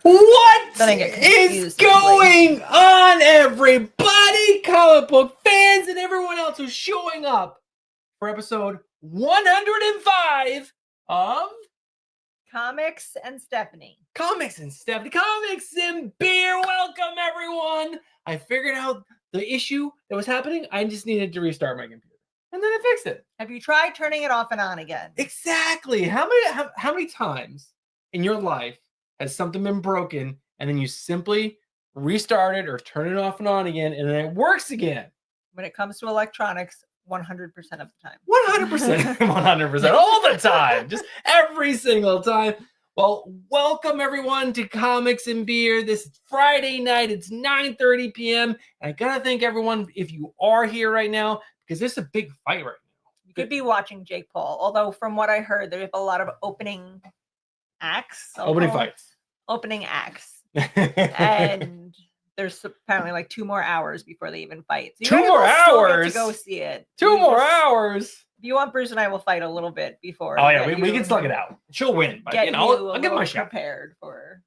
What Then I get is confused going on, everybody? Comic book fans and everyone else who's showing up for episode 105 of Comics and Stephanie. Comics and Stephanie, Comics and Beer. Welcome, everyone. I figured out the issue that was happening. I just needed to restart my computer, and then I fixed it. Have you tried turning it off and on again? Exactly. How many times in your life has something been broken and then you simply restart it or turn it off and on again and then it works again? When it comes to electronics, 100% of the time. 100%, 100% all the time, just every single time. Well, welcome everyone to Comics and Beer. This Friday night, it's 9:30 p.m. And I gotta thank everyone if you are here right now, because there's a big fight right now. You could be watching Jake Paul, although from what I heard, there's a lot of opening acts. Opening fights. Opening acts. And there's apparently like 2 more hours before they even fight. So 2 more hours to go see it. 2 more hours. If you want, Bruce and I will fight a little bit before. Oh yeah, we can slug it out. She'll win, but I'll give my shot. Prepared for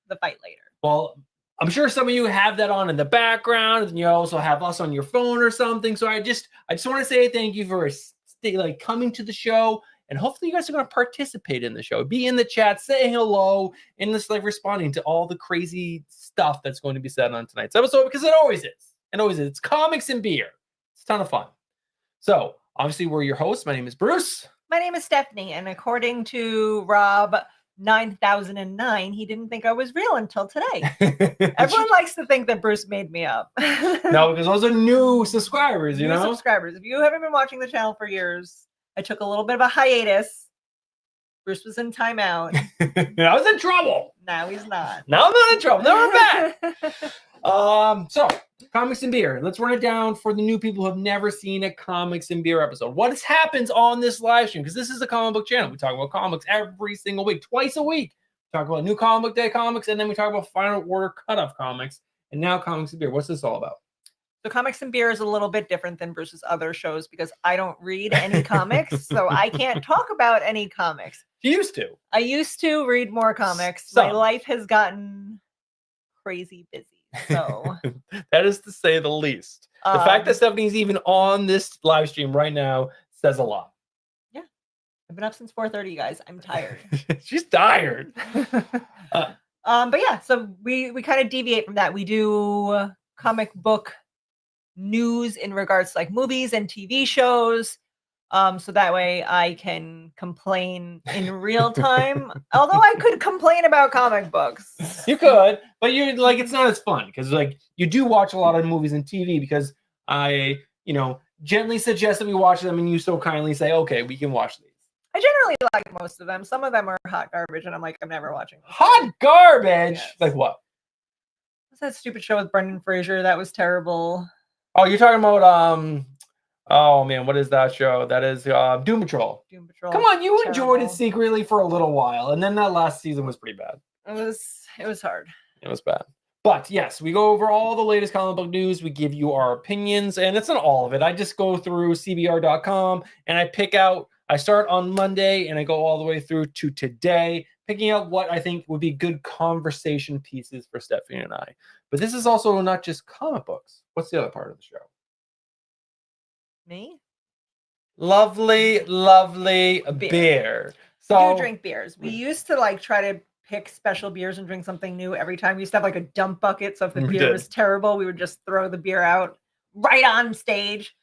the fight later. Well, I'm sure some of you have that on in the background, and you also have us on your phone or something. So I just want to say thank you for coming to the show, and hopefully you guys are going to participate in the show. Be in the chat, say hello, and just responding to all the crazy stuff that's going to be said on tonight's episode, because it always is. It always is. It's Comics and Beer. It's a ton of fun. So obviously we're your hosts. My name is Bruce. My name is Stephanie, and according to Rob 9009, he didn't think I was real until today. Everyone likes to think that Bruce made me up. No, because those are new subscribers, you know? Subscribers. If you haven't been watching the channel for years, I took a little bit of a hiatus. Bruce was in timeout. I was in trouble. Now he's not. Now I'm not in trouble. Now we're back. So Comics and Beer. Let's run it down for the new people who have never seen a Comics and Beer episode. What happens on this live stream? Because this is a comic book channel. We talk about comics every single week, twice a week. We talk about New Comic Book Day comics, and then we talk about Final Order Cutoff comics. And now Comics and Beer. What's this all about? So Comics and Beer is a little bit different than Bruce's other shows because I don't read any comics, so I can't talk about any comics. You used to. I used to read more comics. Some. My life has gotten crazy busy. So that is to say the least. The fact that Stephanie's even on this live stream right now says a lot. Yeah. I've been up since 4:30, you guys. I'm tired. She's tired. But yeah, so we kind of deviate from that. We do comic book news in regards to movies and TV shows. So that way I can complain in real time. Although I could complain about comic books. You could, but you're it's not as fun because you do watch a lot of movies and TV because I, gently suggest that we watch them and you so kindly say, okay, we can watch these. I generally like most of them. Some of them are hot garbage and I'm never watching them. Hot garbage? Yes. Like what? What's that stupid show with Brendan Fraser? That was terrible. Oh, you're talking about oh man, what is that show? That is Doom Patrol. Doom Patrol. Come on, you enjoyed it secretly for a little while, and then that last season was pretty bad. It was hard. It was bad. But yes, we go over all the latest comic book news. We give you our opinions, and it's not all of it. I just go through cbr.com and I pick out. I start on Monday and I go all the way through to today, picking out what I think would be good conversation pieces for Stephanie and I. But this is also not just comic books. What's the other part of the show? Me? Lovely beer. So we do drink beers. We used to try to pick special beers and drink something new every time. We used to have a dump bucket. So if the beer was terrible, we would just throw the beer out right on stage.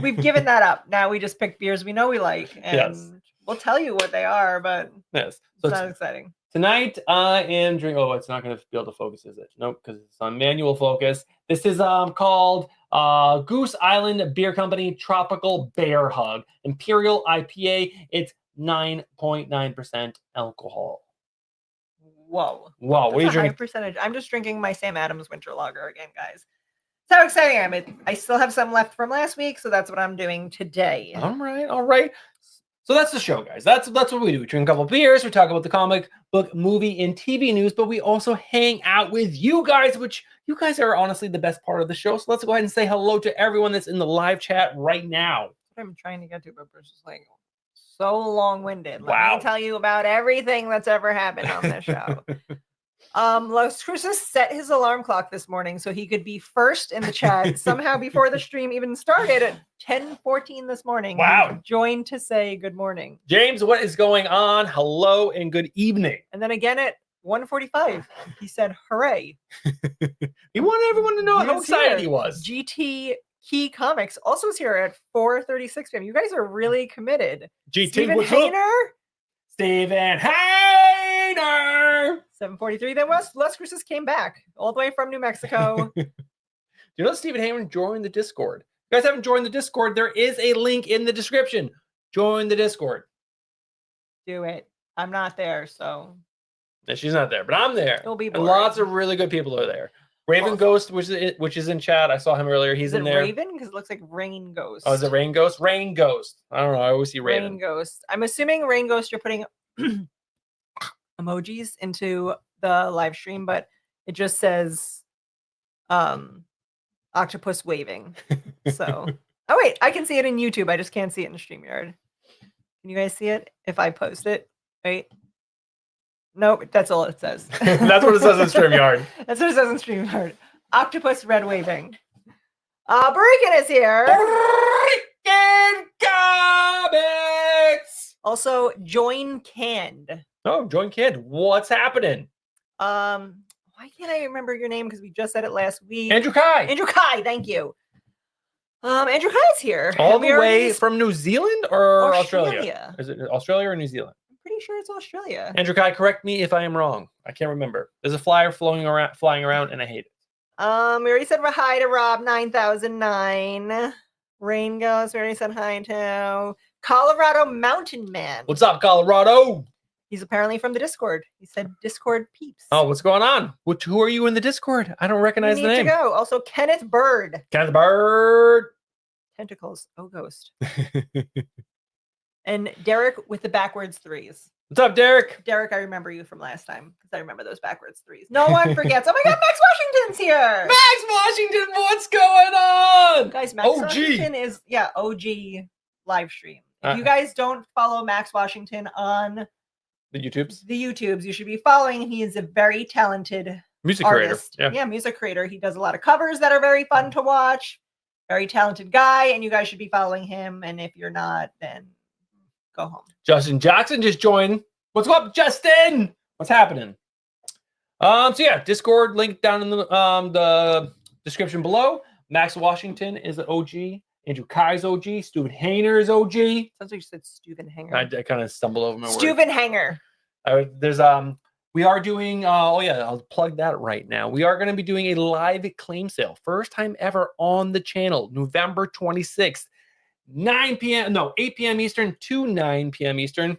We've given that up. Now we just pick beers we know we like. And we'll tell you what they are, but yes. So it's not exciting. Tonight I am drinking. Oh, it's not going to be able to focus, is it? Nope, because it's on manual focus. This is called Goose Island Beer Company Tropical Bear Hug Imperial IPA. It's 9.9% alcohol. Whoa! What are you drinking? High percentage. I'm just drinking my Sam Adams Winter Lager again, guys. That's how exciting I am. I still have some left from last week, so that's what I'm doing today. All right. So that's the show, guys. That's what we do. We drink a couple beers. We talk about the comic book, movie, and TV news, but we also hang out with you guys, which you guys are honestly the best part of the show. So let's go ahead and say hello to everyone that's in the live chat right now. I'm trying to get to, but Bruce is so long-winded. Wow. Let me tell you about everything that's ever happened on this show. Los Cruces set his alarm clock this morning so he could be first in the chat somehow before the stream even started at 10:14 this morning. Wow. He joined to say good morning. James, what is going on? Hello and good evening. And then again at 1:45, he said, hooray. He wanted everyone to know how excited here. he was. GT Key Comics also is here at 4:36 p.m. You guys are really committed. GT, Stephen what's up? Hayner. Stephen Hayner. 7:43. Then Les Cruces came back all the way from New Mexico. Do you know Stephen Hayner joined the Discord? If you guys haven't joined the Discord, there is a link in the description. Join the Discord. Do it. I'm not there, so. No, she's not there, but I'm there. It'll be and boring. lots of really good people are there. Raven Ghost, which is in chat. I saw him earlier. He's in there. Raven? Because it looks like Rain Ghost. Oh, is it Rain Ghost? Rain Ghost. I don't know. I always see Raven. Rain Ghost. I'm assuming Rain Ghost, you're putting emojis into the live stream, but it just says octopus waving. So, oh wait, I can see it in YouTube. I just can't see it in StreamYard. Can you guys see it if I post it? Wait. Nope, that's all it says. That's what it says in StreamYard. That's what it says in StreamYard. Octopus red waving. Barikan is here. Barikan Comics. Also, join canned. Oh, join Kid. What's happening? Why can't I remember your name? Because we just said it last week. Andrew Kai. Andrew Kai, thank you. Andrew Kai's here. All the way from New Zealand or Australia? Australia? Is it Australia or New Zealand? Pretty sure it's Australia. Andrew Kai, correct me if I am wrong. I can't remember. There's a flyer flying around, and I hate it. We already said hi to Rob 9009. Rain Ghost, we already said hi to Colorado Mountain Man. What's up, Colorado? He's apparently from the Discord. He said Discord peeps. Oh, what's going on? Who are you in the Discord? I don't recognize the name. To go. Also, Kenneth Bird. Kenneth Bird. Tentacles. Oh, ghost. And Derek with the backwards threes. What's up, Derek? Derek, I remember you from last time because I remember those backwards threes. No one forgets. Oh my God, Max Washington's here. Max Washington, what's going on? Guys, Max Washington is, OG live stream. If you guys don't follow Max Washington on the YouTubes, you should be following him. He is a very talented music artist. creator. Yeah, music creator. He does a lot of covers that are very fun to watch. Very talented guy, and you guys should be following him. And if you're not, then go home. Justin Jackson just joined. What's up, Justin? What's happening? So yeah, Discord link down in the description below. Max Washington is an OG. Andrew Kai's OG. Stephen Hayner is OG. Sounds like you said Stephen Hanger. I kind of stumbled over my word. Stephen Hanger. There's we are doing I'll plug that right now. We are going to be doing a live claim sale. First time ever on the channel, November 26th. 8 p.m. Eastern to 9 p.m. Eastern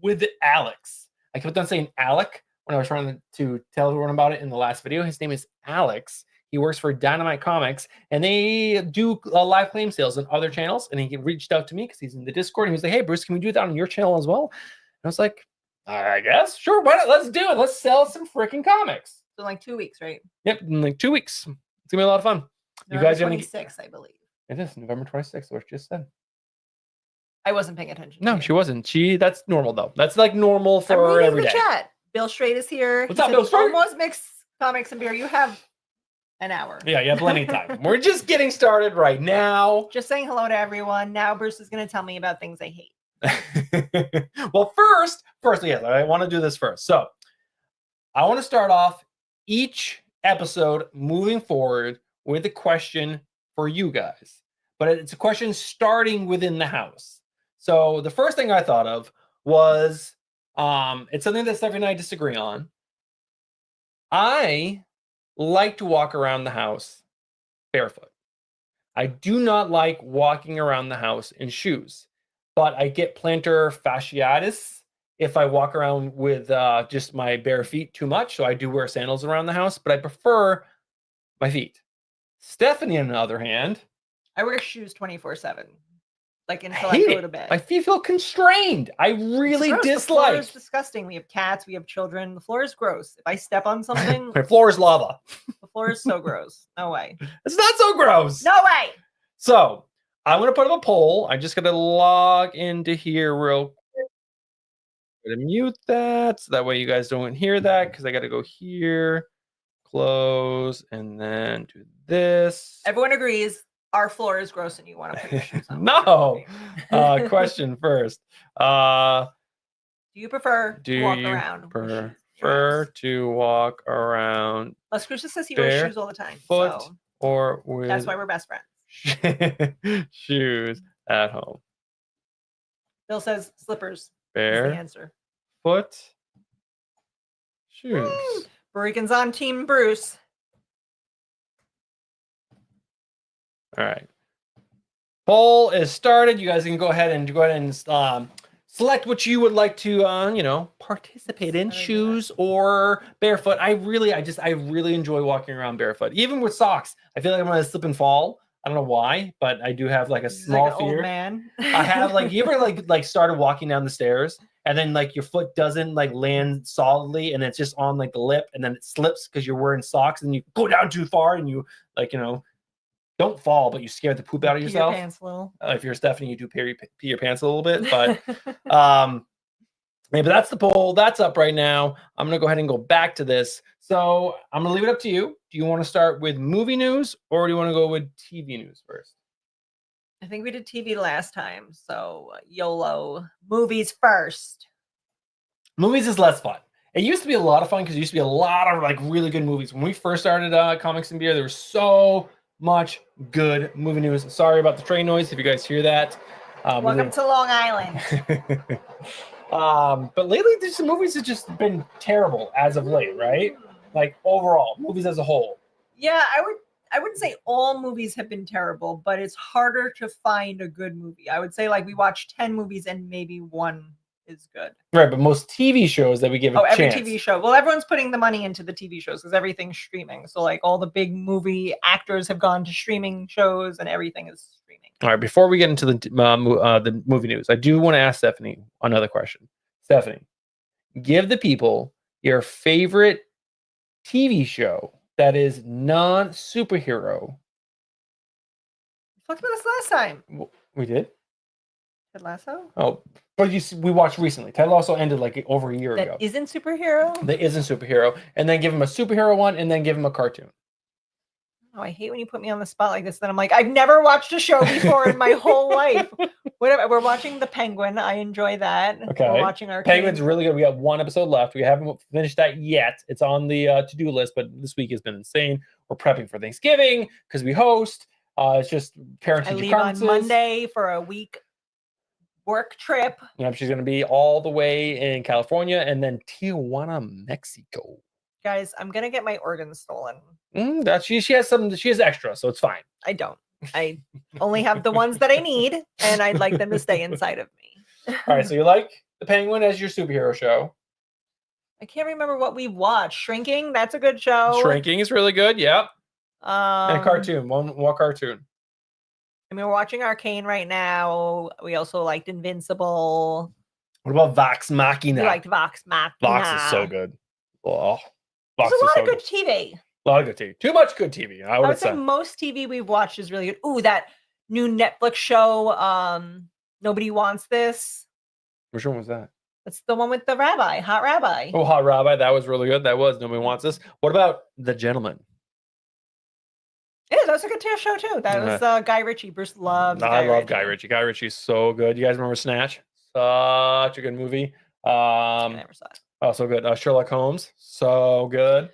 with Alex. I kept on saying Alec when I was trying to tell everyone about it in the last video. His name is Alex. He works for Dynamite Comics, and they do live claim sales on other channels. And he reached out to me because he's in the Discord. And he was like, "Hey, Bruce, can we do that on your channel as well?" And I was like, "I guess, sure. Why not? Let's do it. Let's sell some freaking comics." So like 2 weeks, right? Yep, in like 2 weeks. It's gonna be a lot of fun. November You guys have 26th, I believe. It is November 26th, what she just said. I wasn't paying attention. No, she wasn't. That's normal though. That's like normal for every day. Chat. Bill Straight is here. What's up, Bill Straight? Almost mixed comics and beer. You have an hour. Yeah, you have plenty of time. We're just getting started right now. Just saying hello to everyone. Now Bruce is going to tell me about things I hate. Well, first, yes, I want to do this first. So I want to start off each episode moving forward with a question for you guys. But it's a question starting within the house. So the first thing I thought of was it's something that Stephanie and I disagree on. I like to walk around the house barefoot. I do not like walking around the house in shoes, but I get plantar fasciitis if I walk around with just my bare feet too much. So I do wear sandals around the house, but I prefer my feet. Stephanie, on the other hand, I wear shoes 24/7. Like until I go to bed. My feet feel constrained. I really dislike. The floor is disgusting. We have cats. We have children. The floor is gross. If I step on something, my floor is lava. The floor is so gross. No way. It's not so gross. No way. So I'm gonna put up a poll. I just gotta log into here real quick. Gotta mute that so that way you guys don't hear that because I got to go here, close, and then do this. Everyone agrees our floor is gross and you want to put your shoes on. No. Question first. Do you prefer Do to walk you around? prefer to walk around Les Cruces says he wears shoes all the time. foot So or with that's why we're best friends. shoes at home? Bill says slippers is the Bare answer. foot shoes. Burican's on Team Bruce. All right. Poll is started. You guys can go ahead and select what you would like to, participate in: shoes or barefoot. I really enjoy walking around barefoot, even with socks. I feel like I'm gonna slip and fall. I don't know why, but I do have like a small fear. Old man. I have you ever started walking down the stairs and then your foot doesn't land solidly and it's just on the lip and then it slips because you're wearing socks and you go down too far and you don't fall, but you scare the poop out of yourself. Pee your pants a little. If you're Stephanie, you do pee your pants a little bit, but maybe that's the poll. That's up right now. I'm going to go ahead and go back to this. So I'm going to leave it up to you. Do you want to start with movie news or do you want to go with TV news first? I think we did TV last time. So YOLO. Movies first. Movies is less fun. It used to be a lot of fun because there used to be a lot of really good movies. When we first started Comics and Beer, there was so much good movie news. Sorry about the train noise if you guys hear that. Welcome to Long Island. But lately, there's some movies that just been terrible as of late, right? Overall, movies as a whole. Yeah, I wouldn't say all movies have been terrible, but it's harder to find a good movie. I would say we watch 10 movies and maybe one is good. Right, but most TV shows that we give a chance. Every TV show. Well, everyone's putting the money into the TV shows because everything's streaming. So all the big movie actors have gone to streaming shows and everything is streaming. All right, before we get into the movie news, I do want to ask Stephanie another question. Stephanie, give the people your favorite TV show that is non-superhero. We talked about this last time. We did? Ted Lasso? Oh, but we watched recently. Ted Lasso ended over a year ago. That isn't superhero? That isn't superhero. And then give him a superhero one and then give him a cartoon. Oh, I hate when you put me on the spot like this. Then I'm like, I've never watched a show before in my whole life. Whatever. We're watching The Penguin. I enjoy that. Okay. We're watching our Penguin's really good. We got one episode left. We haven't finished that yet. It's on the to-do list, but this week has been insane. We're prepping for Thanksgiving because we host. It's just parent-teacher conferences. I leave on Monday for a week work trip. She's going to be all the way in California and then Tijuana, Mexico. Guys, I'm gonna get my organs stolen. She has extra, so it's fine. I don't. I only have the ones that I need, and I'd like them to stay inside of me. All right, so you like The Penguin as your superhero show. I can't remember what we watched. Shrinking, that's a good show. Shrinking is really good, yep. And a cartoon, one cartoon. We're watching Arcane right now. We also liked Invincible. What about Vox Machina? We liked Vox Machina. Vox is so good. Oh, There's a lot of good TV. A lot of good TV. Too much good TV. I would say most TV we've watched is really good. Ooh, that new Netflix show, Nobody Wants This. Which one was that? That's the one with the rabbi, Hot Rabbi. Oh, Hot Rabbi. That was really good. That was Nobody Wants This. What about The Gentleman? Yeah, that was a good show too. That was Guy Ritchie. Bruce loves I love Guy Ritchie. Guy Ritchie's so good. You guys remember Snatch? Such a good movie. I never saw it. Oh, so good. Sherlock Holmes. So good.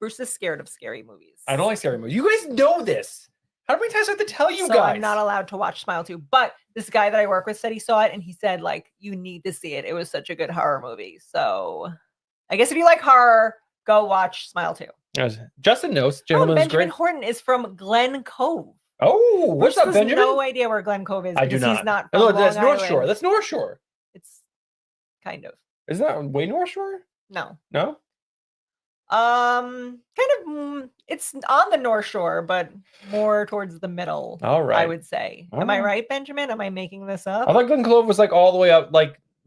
Bruce is scared of scary movies. I don't like scary movies. You guys know this. How many times do I have to tell you guys? I'm not allowed to watch Smile 2. But this guy that I work with said he saw it and he said, you need to see it. It was such a good horror movie. So I guess if you like horror, go watch Smile 2. Justin knows. Gentleman is Benjamin great. Horton is from Glen Cove. Oh, what's up, Benjamin? No idea where Glen Cove is. I do not. He's not from that's Long North Island. Shore. That's North Shore. It's kind of. Isn't that way North Shore? No. No? It's on the North Shore, but more towards the middle. All right. I would say. Am I right, Benjamin? Am I making this up? I thought Glen Cove was all the way up,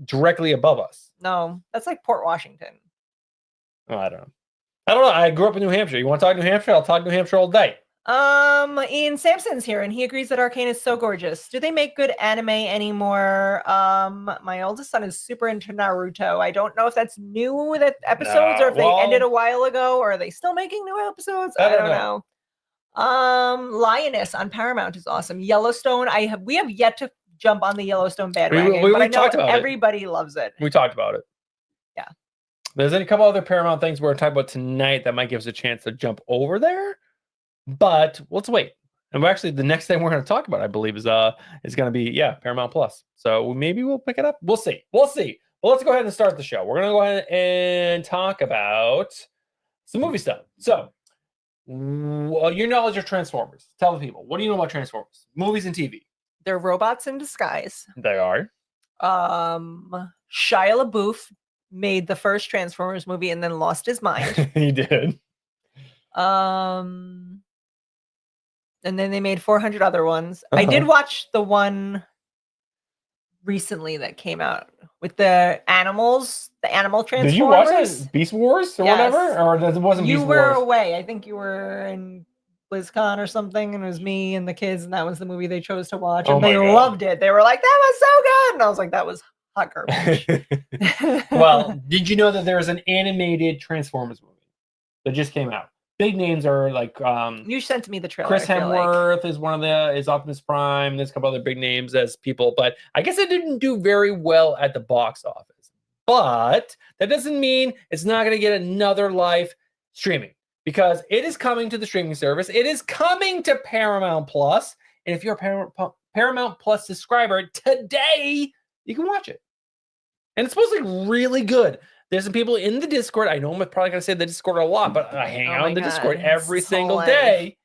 directly above us. No, that's Port Washington. Oh, I don't know. I grew up in New Hampshire. You want to talk New Hampshire? I'll talk New Hampshire all day. Ian Sampson's here, and he agrees that Arcane is so gorgeous. Do they make good anime anymore? My oldest son is super into Naruto. I don't know if that's new episodes or if they ended a while ago, or are they still making new episodes? I don't know. Lioness on Paramount is awesome. Yellowstone, we have yet to jump on the Yellowstone bandwagon, but I know everybody loves it. We talked about it. Yeah. There's a couple other Paramount things we're talking about tonight that might give us a chance to jump over there. But let's wait. And actually, the next thing we're going to talk about, I believe, is going to be Paramount Plus. So maybe we'll pick it up. We'll see. Well, let's go ahead and start the show. We're going to go ahead and talk about some movie stuff. So, your knowledge of Transformers. Tell the people. What do you know about Transformers? Movies and TV. They're robots in disguise. They are. Shia LaBeouf made the first Transformers movie and then lost his mind. He did. And then they made 400 other ones. I did watch the one recently that came out with the animals, the animal Transformers. Did you watch that? Beast Wars or whatever? Or it wasn't Beast Wars? You were away. I think you were in BlizzCon or something, and it was me and the kids, and that was the movie they chose to watch. And they loved it. They were like, that was so good. And I was like, that was hot garbage. Well, did you know that there's an animated Transformers movie that just came out? Big names are like you sent me the trailer. Chris Hemsworth is one of is Optimus Prime. There's a couple other big names as people, but I guess it didn't do very well at the box office. But that doesn't mean it's not going to get another live streaming, because it is coming to the streaming service. It is coming to Paramount Plus, and if you're a Paramount Plus subscriber today, you can watch it, and it's supposed to be really good. There's some people in the Discord. I know I'm probably going to say the Discord a lot, but I hang out in the Discord every single day.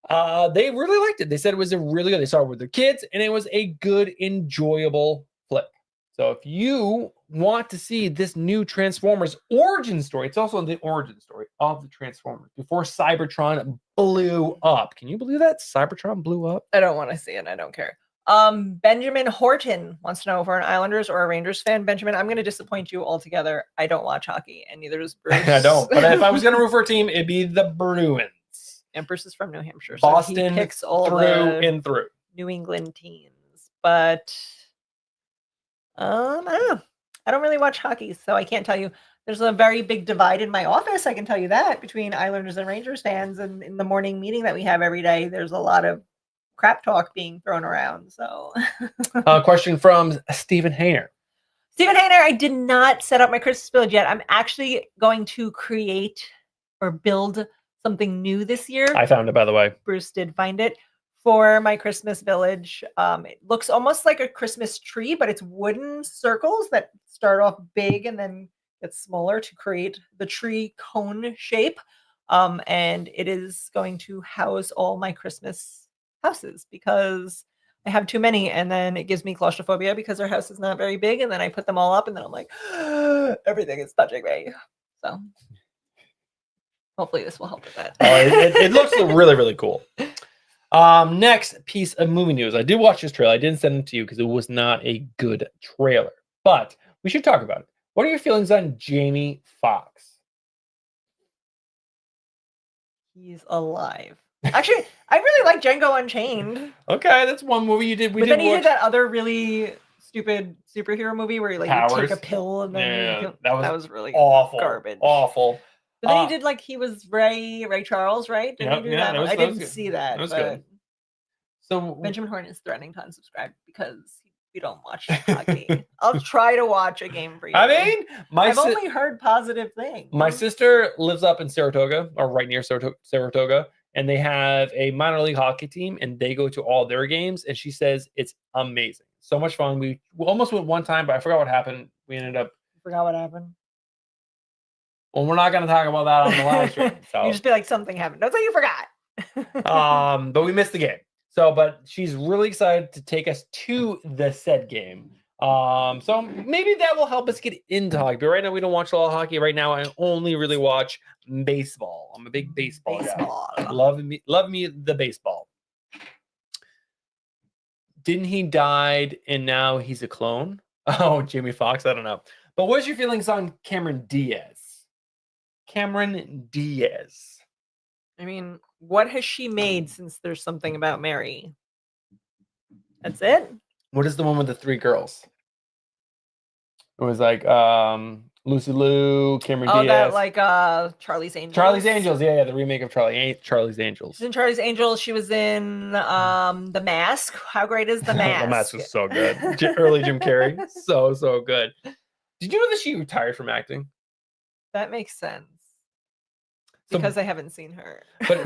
They really liked it. They said it was a really good. They saw it with their kids, and it was a good, enjoyable flick. So if you want to see this new Transformers origin story, it's also the origin story of the Transformers before Cybertron blew up. Can you believe that? Cybertron blew up? I don't want to see it. I don't care. Benjamin Horton wants to know if we're an Islanders or a Rangers fan. Benjamin, I'm going to disappoint you altogether. I don't watch hockey, and neither does Bruce. I don't. But if I was going to root for a team, it'd be the Bruins. And Bruce is from New Hampshire, so Boston he picks all through and through New England teams. But I don't know. I don't really watch hockey, so I can't tell you. There's a very big divide in my office. I can tell you that, between Islanders and Rangers fans. And in the morning meeting that we have every day, there's a lot of crap talk being thrown around. So question from Stephen Hayner. Stephen Hayner, I did not set up my Christmas village yet. I'm actually going to create or build something new this year. I found it, by the way. Bruce did find it for my Christmas village. It looks almost like a Christmas tree, but it's wooden circles that start off big and then get smaller to create the tree cone shape. And it is going to house all my Christmas houses, because I have too many, and then it gives me claustrophobia because our house is not very big, and then I put them all up, and then I'm like, everything is touching me. So hopefully this will help with that. It looks really, really cool. Next piece of movie news. I did watch this trailer. I didn't send it to you because it was not a good trailer, but we should talk about it. What are your feelings on Jamie Foxx? He's alive. Actually, I really like Django Unchained. Okay, that's one movie you did. But then he did that other really stupid superhero movie where you take a pill and then that was really awful, garbage, awful. But then he did like he was Ray Charles, right? Didn't he do that? I didn't see that. That was but good. So Benjamin Horton is threatening to unsubscribe because we don't watch hockey. I'll try to watch a game for you. I mean, I've only heard positive things. My sister lives up in Saratoga, or right near Saratoga. And they have a minor league hockey team, and they go to all their games. And she says it's amazing, so much fun. We almost went one time, but I forgot what happened. We ended up. Forgot what happened. Well, we're not going to talk about that on the live stream. So. You just be like, something happened. Don't say you forgot. But we missed the game. So, but she's really excited to take us to the said game. So maybe that will help us get into hockey. But right now we don't watch a lot of hockey. Right now I only really watch baseball. I'm a big baseball guy. Love me the baseball. Didn't he died and now he's a clone? Oh, Jamie Foxx, I don't know. But what's your feelings on Cameron Diaz? Cameron Diaz. I mean, what has she made since There's Something About Mary? That's it? What is the one with the 3 girls? It was like Lucy Liu, Cameron Oh, that Diaz. like Charlie's Angels. Charlie's Angels, yeah, the remake of Charlie's Angels. She's in Charlie's Angels. She was in The Mask. How great is The Mask? The Mask was so good. Early Jim Carrey, so good. Did you know that she retired from acting? That makes sense. So- Because I haven't seen her. But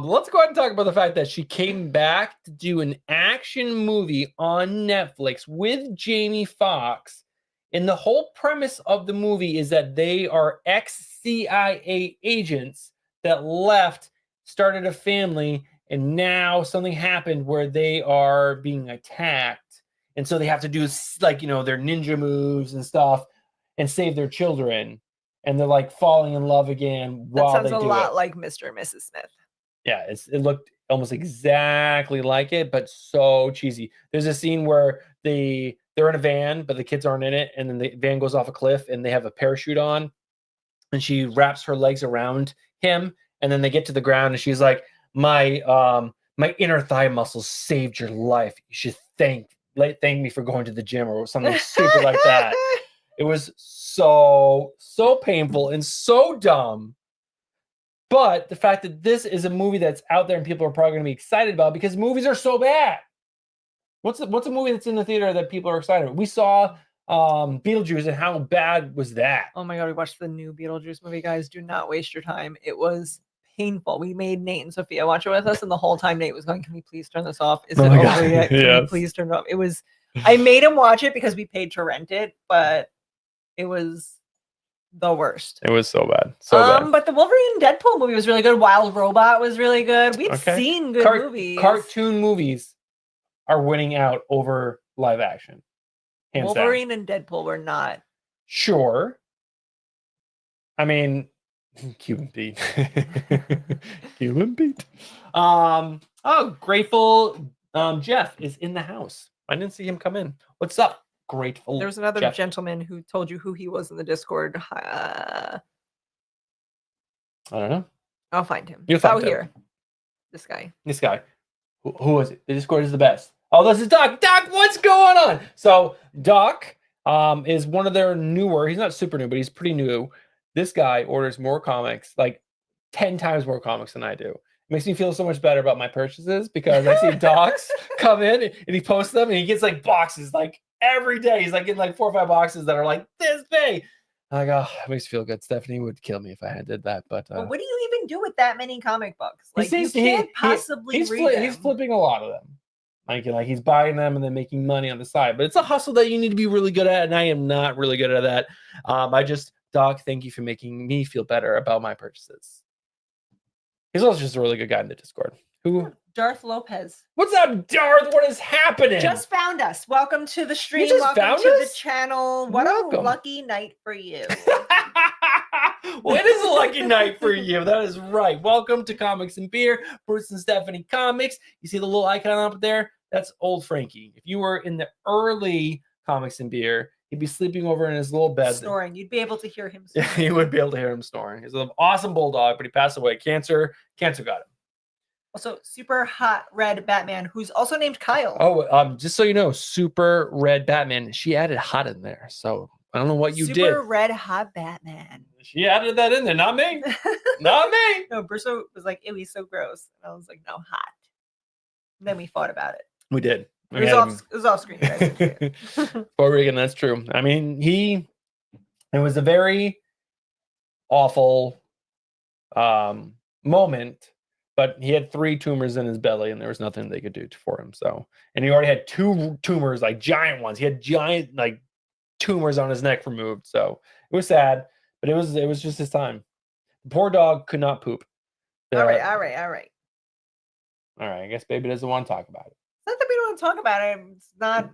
let's go ahead and talk about the fact that she came back to do an action movie on Netflix with Jamie Foxx. And the whole premise of the movie is that they are ex-CIA agents that left, started a family, and now something happened where they are being attacked. And so they have to do like, their ninja moves and stuff and save their children. And they're like falling in love again while That they sounds do a lot it. like Mr. and Mrs. Smith. Yeah, it looked almost exactly like it, but so cheesy. There's a scene where they're in a van, but the kids aren't in it, and then the van goes off a cliff, and they have a parachute on, and she wraps her legs around him, and then they get to the ground, and she's like, "My inner thigh muscles saved your life. You should thank me for going to the gym," or something stupid like that. It was so painful and so dumb. But the fact that this is a movie that's out there and people are probably going to be excited about because movies are so bad. What's a movie that's in the theater that people are excited about? We saw Beetlejuice, and how bad was that? Oh my god, we watched the new Beetlejuice movie, guys. Do not waste your time. It was painful. We made Nate and Sophia watch it with us, and the whole time Nate was going, "Can we please turn this off? Is it over yet? Can we please turn it off?" It was. I made him watch it because we paid to rent it, but it was the worst. It was so bad. So bad. But the Wolverine and Deadpool movie was really good. Wild Robot was really good. We've seen good movies. Cartoon movies are winning out over live action. Wolverine and Deadpool were not. Sure. I mean, Cuban Pete. Cuban Pete. Grateful Jeff is in the house. I didn't see him come in. What's up, Grateful There was another Jeff? gentleman who told you who he was in the Discord. I don't know. I'll find him. You'll find him. Here. This guy. Who was it? The Discord is the best. Oh, this is Doc. Doc, what's going on? So Doc is one of their newer. He's not super new, but he's pretty new. This guy orders more comics, like 10 times more comics than I do. It makes me feel so much better about my purchases because I see Doc's come in and he posts them and he gets like boxes like every day. He's like getting like 4 or 5 boxes that are like this big. I go, it makes me feel good. Stephanie would kill me if I did that, but what do you even do with that many comic books? Like you he- can't possibly read them. He's flipping a lot of them. Like he's buying them and then making money on the side. But it's a hustle that you need to be really good at, and I am not really good at that. Doc, thank you for making me feel better about my purchases. He's also just a really good guy in the Discord. Who? Darth Lopez. What's up, Darth? What is happening? Just found us. Welcome to the stream. just Welcome found to us? the channel. What Welcome. a lucky night for you. Well, it is a lucky night for you. That is right. Welcome to Comics and Beer, Bruce and Stephanie Comics. You see the little icon up there? That's old Frankie. If you were in the early Comics and Beer, he'd be sleeping over in his little bed. Snoring. You'd be able to hear him snoring. Yeah, you would be able to hear him snoring. He's an awesome bulldog, but he passed away. Cancer got him. Also, super hot red Batman, who's also named Kyle. Oh, just so you know, super red Batman. She added hot in there, so I don't know what you did. Super red hot Batman. She added that in there, not me. Not me. No, Bruce was like, "Ew, he's so gross," and I was like, "No, hot." And then we fought about it. We did. It was off screen, guys. Puerto Rican, that's true. I mean, it was a very awful moment, but he had 3 tumors in his belly and there was nothing they could do for him. So, and he already had 2 tumors, like giant ones. He had giant like tumors on his neck removed. So it was sad, but it was just his time. The poor dog could not poop. All right. All right, I guess baby doesn't want to talk about it. It's not that we don't want to talk about it. It's not.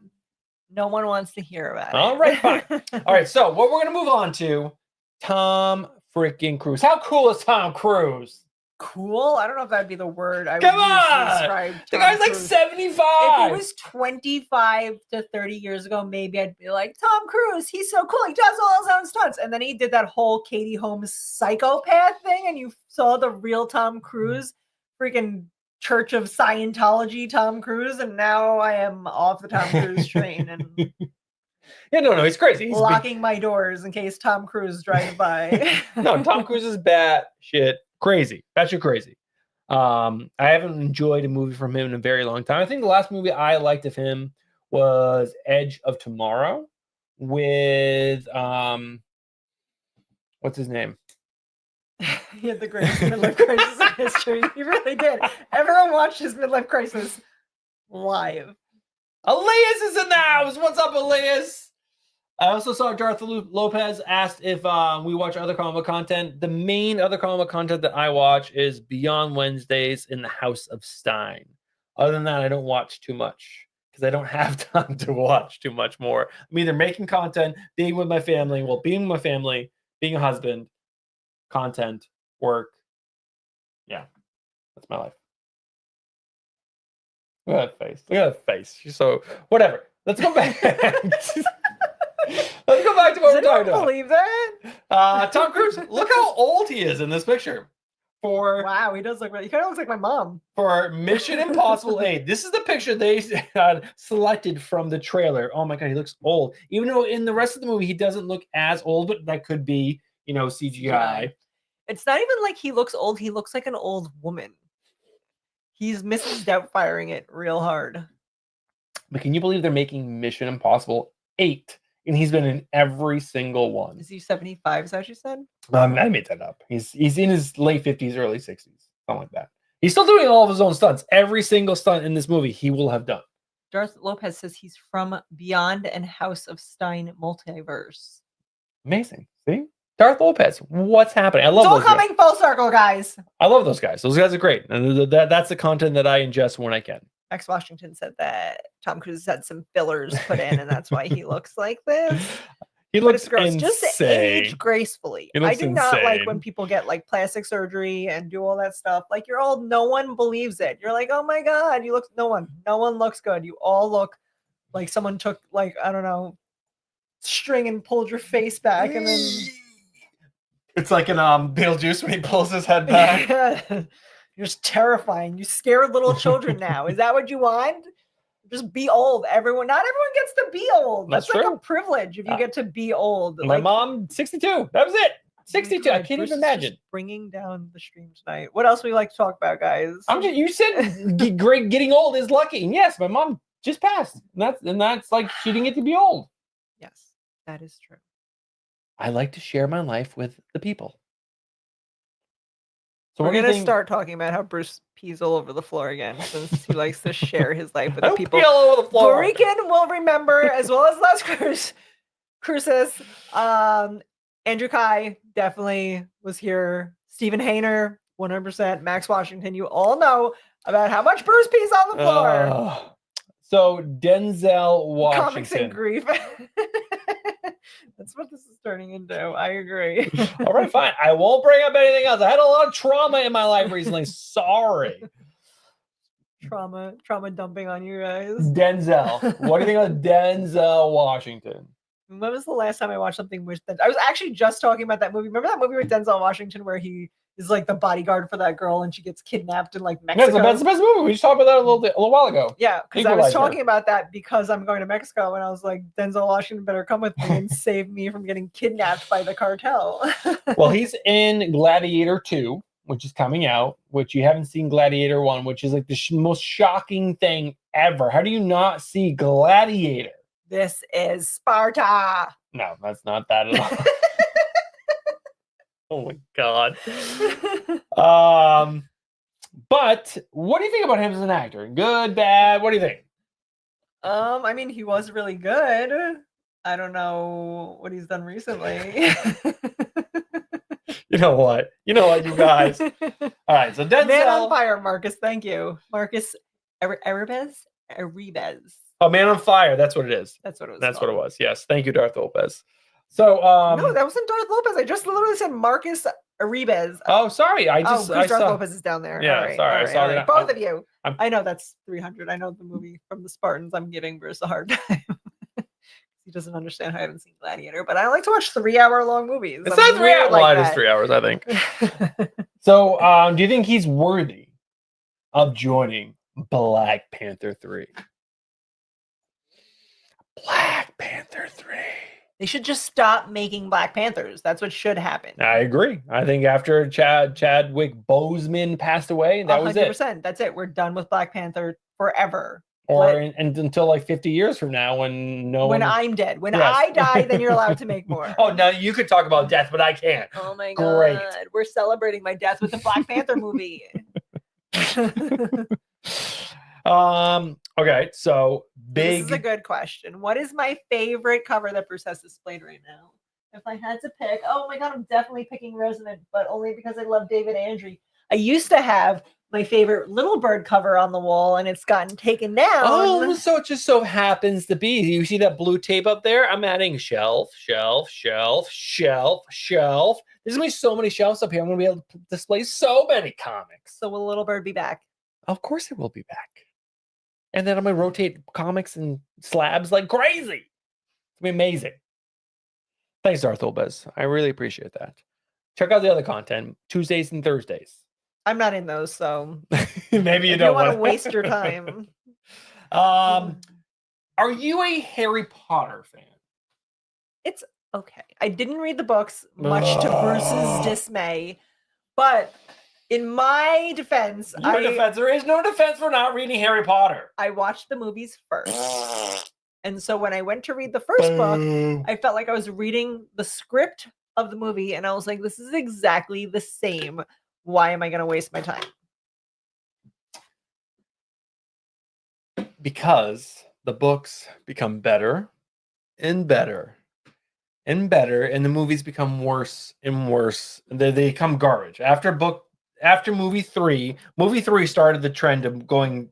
No one wants to hear about it. All right, fine. All right, so what we're gonna move on to, Tom freaking Cruise. How cool is Tom Cruise? cool. I don't know if that'd be the word I Come would use to on! describe The Tom guy's like Cruise. 75. If it was 25 to 30 years ago, maybe I'd be like, Tom Cruise, he's so cool. He does all his own stunts. And then he did that whole Katie Holmes psychopath thing, and you saw the real Tom Cruise, freaking Church of Scientology Tom Cruise. And now I am off the Tom Cruise train and Yeah, no, he's crazy. He's locking my doors in case Tom Cruise drives by. No, Tom Cruise is bat shit crazy. Batshit crazy. I haven't enjoyed a movie from him in a very long time. I think the last movie I liked of him was Edge of Tomorrow with what's his name? He had the greatest midlife crisis in history. He really did. Everyone watched his midlife crisis live. Elias is in the house. What's up, Elias? I also saw Darth Lopez asked if we watch other comic book content. The main other comic book content that I watch is Beyond Wednesdays in the House of Stein. Other than that, I don't watch too much because I don't have time to watch too much more. I'm either making content, being with my family, being with my family, being a husband, content, work. Yeah, that's my life. Look at that face. Look at that face. She's so whatever. Let's go back. Let's go back to what we're talking about. Believe that? Tom Cruise. Look how old he is in this picture. Wow, he does look really. He kind of looks like my mom. For Mission Impossible 8. This is the picture they selected from the trailer. Oh my god, he looks old. Even though in the rest of the movie he doesn't look as old, but that could be, CGI. Yeah. It's not even like he looks old. He looks like an old woman. He's Mrs. Doubtfiring it real hard. But can you believe they're making Mission Impossible 8? And he's been in every single one. Is he 75? Is that what you said? I made that up. He's in his late 50s, early 60s, something like that. He's still doing all of his own stunts. Every single stunt in this movie, he will have done. Darth Lopez says he's from Beyond and House of Stein multiverse. Amazing. See? Darth Lopez. What's happening? I love it's all those coming guys. full circle, guys. I love those guys. Those guys are great. And that's the content that I ingest when I can. Max Washington said that Tom Cruise had some fillers put in, and that's why he looks like this. He looks insane. Just age gracefully. I do not like when people get like plastic surgery and do all that stuff. Like you're old, no one believes it. You're like, oh my god, you look. No one looks good. You all look like someone took like I don't know, string and pulled your face back, and then it's like in Beetlejuice when he pulls his head back. You're just terrifying. You scare little children now. Is that what you want? Just be old. Not everyone gets to be old. That's like a privilege if you get to be old. My mom, 62. That was it. 62. I can't even imagine. Bringing down the stream tonight. What else we like to talk about, guys? You said getting old is lucky. And yes, my mom just passed. And that's like she didn't get to be old. Yes, that is true. I like to share my life with the people. So we're going to start talking about how Bruce pees all over the floor again, since he likes to share his life with the people. Pee all over the floor. Dorican will remember, as well as Les Cruces. Andrew Kai definitely was here. Stephen Hayner, 100%. Max Washington, you all know about how much Bruce pees on the floor. So Denzel Washington. Comics and grief. That's what this is turning into. I agree. All right, fine. I won't bring up anything else. I had a lot of trauma in my life recently. Sorry. Trauma dumping on you guys. Denzel. What do you think of Denzel Washington? When was the last time I watched something with Denzel? I was actually just talking about that movie. Remember that movie with Denzel Washington where he is like the bodyguard for that girl and she gets kidnapped in like Mexico? Yeah, that's the best movie. We just talked about that a little while ago. Yeah, because I was talking about that because I'm going to Mexico and I was like, Denzel Washington better come with me and save me from getting kidnapped by the cartel. Well, he's in Gladiator 2, which is coming out, which you haven't seen Gladiator 1, which is like the most shocking thing ever. How do you not see Gladiator? This is Sparta. No, that's not that at all. Oh my god. But what do you think about him as an actor? Good, bad? What do you think? I mean, he was really good. I don't know what he's done recently. You know what, you guys. All right, so Denzel. Man on Fire, Marcus. Thank you, Marcus Arribas. Oh, Man on Fire. That's what it is. That's what it was. That's called. what it was. Yes. Thank you, Darth Lopez. So no, that wasn't Darth Lopez. I just literally said Marcus Arribas. Oh, sorry. I Darth saw. Lopez is down there. Yeah, All right, sorry. all I right, saw all that. right. Both of you. I'm- I know that's 300. I know the movie from the Spartans. I'm giving Bruce a hard time. He doesn't understand how I haven't seen Gladiator, but I like to watch 3-hour-long movies. It's I'm not 3 weird hours. like Well, it is that. 3 hours, I think. So, do you think he's worthy of joining Black Panther 3? Black Panther 3. They should just stop making Black Panthers. That's what should happen. I agree. I think after Chadwick Boseman passed away, that was it. 100%. That's it. We're done with Black Panther forever. Or and until like 50 years from now, when I'm dead. When Yes. I die, then you're allowed to make more. Oh, no, you could talk about death, but I can't. Oh my Great. god. We're celebrating my death with the Black Panther movie. Okay, so This is a big good question. What is my favorite cover that Bruce has displayed right now? If I had to pick, oh my god, I'm definitely picking Resonant, but only because I love David Andrew. I used to have my favorite Little Bird cover on the wall, and it's gotten taken down. Oh, so it just so happens to be. You see that blue tape up there? I'm adding shelf, shelf, shelf, shelf, shelf. There's gonna be so many shelves up here. I'm gonna be able to display so many comics. So will Little Bird be back? Of course it will be back. And then I'm gonna rotate comics and slabs like crazy. It's gonna be amazing. Thanks, Darth Lopez. I really appreciate that. Check out the other content, Tuesdays and Thursdays. I'm not in those, so Maybe you if don't you want to wanna- waste your time. Are you a Harry Potter fan? It's okay. I didn't read the books, much to Bruce's dismay, but in my defense, There is no defense for not reading Harry Potter. I watched the movies first. And so when I went to read the first book, I felt like I was reading the script of the movie, and I was like, this is exactly the same. Why am I going to waste my time? Because the books become better and better and better, and the movies become worse and worse. They become garbage. After movie three started the trend of going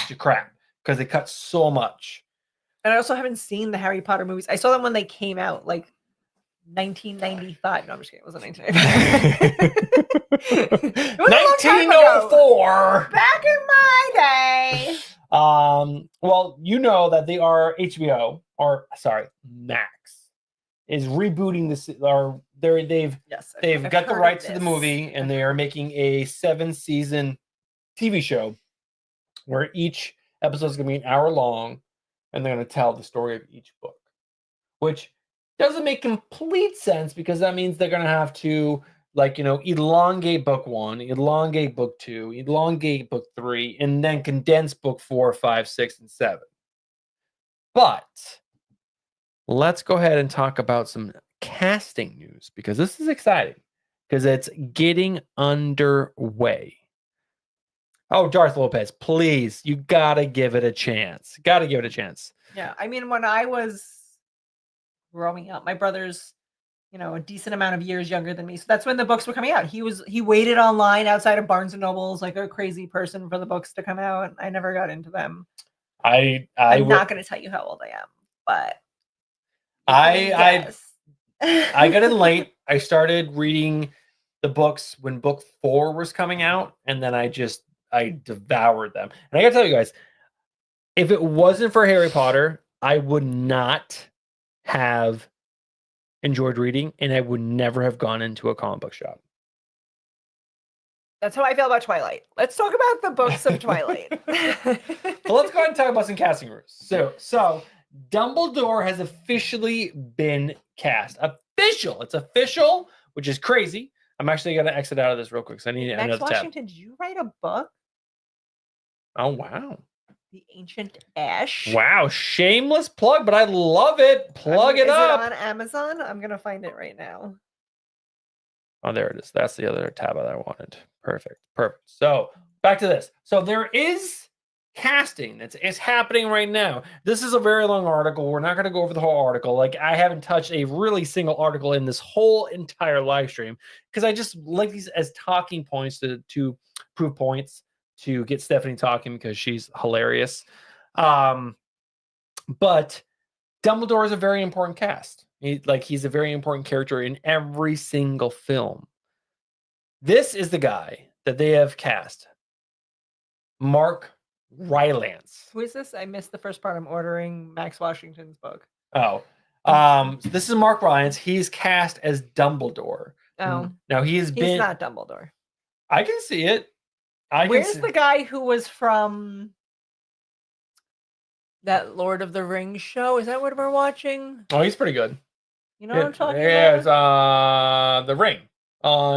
to crap because they cut so much. And I also haven't seen the Harry Potter movies. I saw them when they came out, like 1995. No, I'm just kidding. It wasn't 1995. 1904. Back in my day. Well, you know that they are Max is rebooting this, or they've got the rights to the movie, and they are making a 7-season TV show where each episode is going to be an hour long, and they're going to tell the story of each book, which doesn't make complete sense because that means they're going to have to, elongate book 1, elongate book 2, elongate book 3, and then condense book 4, 5, 6, and 7. But let's go ahead and talk about some casting news, because this is exciting because it's getting underway. Oh, Darth Lopez, please, you gotta give it a chance. Yeah, I mean, when I was growing up, my brother's, a decent amount of years younger than me, so that's when the books were coming out. He waited online outside of Barnes and Nobles like a crazy person for the books to come out. I never got into them. I'm not going to tell you how old I am, but I got in late. I started reading the books when book 4 was coming out, and then I devoured them. And I gotta tell you guys, if it wasn't for Harry Potter, I would not have enjoyed reading, and I would never have gone into a comic book shop. That's how I feel about Twilight. Let's talk about the books of Twilight. Well, let's go ahead and talk about some casting rules. So Dumbledore has officially been cast. It's official, which is crazy. I'm actually going to exit out of this real quick because I need another tab. Washington, did you write a book? Oh, wow. The Ancient Ash. Wow, shameless plug, but I love it. Plug it up. Is it on Amazon? I'm going to find it right now. Oh, there it is. That's the other tab that I wanted. Perfect. So back to this. So there is casting it's happening right now. This is a very long article. We're not going to go over the whole article. Like, I haven't touched a really single article in this whole entire live stream because I just like these as talking points to prove points, to get Stephanie talking because she's hilarious. But Dumbledore is a very important cast. He's a very important character in every single film. This is the guy that they have cast. Mark Rylance. Who is this? I missed the first part. I'm ordering Max Washington's book. Oh. This is Mark Rylance. He's cast as Dumbledore. Oh. Now he's not Dumbledore. I can see it. Where's the guy who was from that Lord of the Rings show? Is that what we're watching? Oh, he's pretty good. You know what I'm talking about? Yeah, it's The Ring.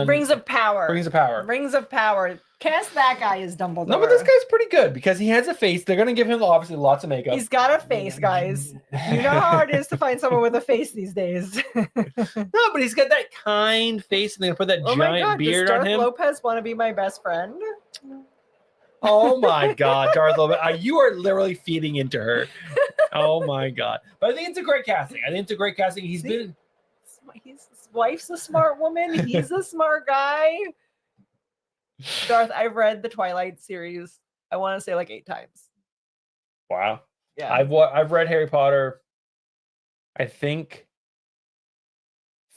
Rings of Power. Rings of Power. Rings of Power. Cast that guy as Dumbledore. No, but this guy's pretty good because he has a face. They're going to give him obviously lots of makeup. He's got a face, guys. You know how hard it is to find someone with a face these days. No, but he's got that kind face, and they put that giant beard on him. Does Darth Lopez want to be my best friend? Oh my God, Darth Lopez! You are literally feeding into her. Oh my God! But I think it's a great casting. His wife's a smart woman. He's a smart guy. Darth, I've read the Twilight series. I want to say like 8 times. Wow. Yeah. I've read Harry Potter. I think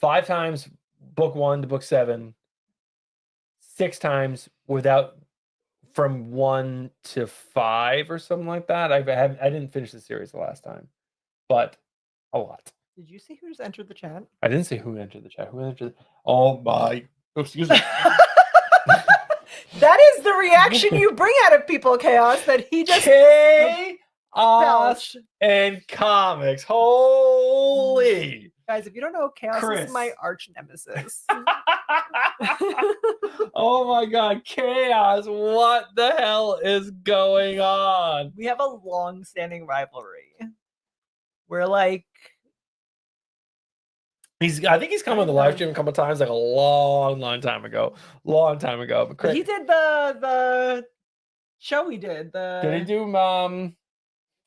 5 times, book 1 to book 7. 6 times from 1 to 5 or something like that. I didn't finish the series the last time, but a lot. Did you see who just entered the chat? I didn't see who entered the chat. Oh my! Excuse me. That is the reaction you bring out of people, Chaos. That he just Chaos and comics. Holy guys! If you don't know, Chaos Chris. is my arch nemesis. Oh my God, Chaos! What the hell is going on? We have a long-standing rivalry. We're like. I think he's come on the live stream a couple times, like a long time ago. But Chris, he did the show we did. Did he do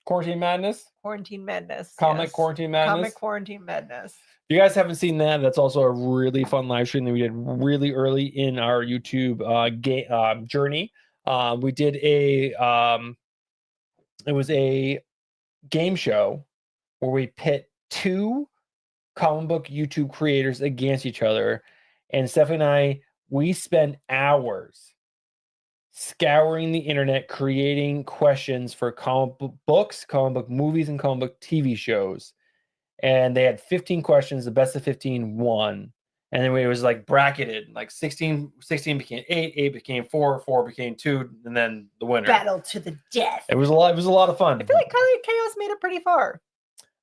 Quarantine Madness? Quarantine Madness. Comic Quarantine Madness. Comic Quarantine Madness. If you guys haven't seen that, that's also a really fun live stream that we did really early in our YouTube journey. We did it was a game show where we pit 2 comic book YouTube creators against each other. And Stephanie and I, we spent hours scouring the internet, creating questions for comic book books, comic book movies, and comic book TV shows. And they had 15 questions. The best of 15 won. And then it was like bracketed, like 16 became 8 became 4 became 2, and then the winner. Battle to the death. It was a lot of fun. I feel like Chaos made it pretty far.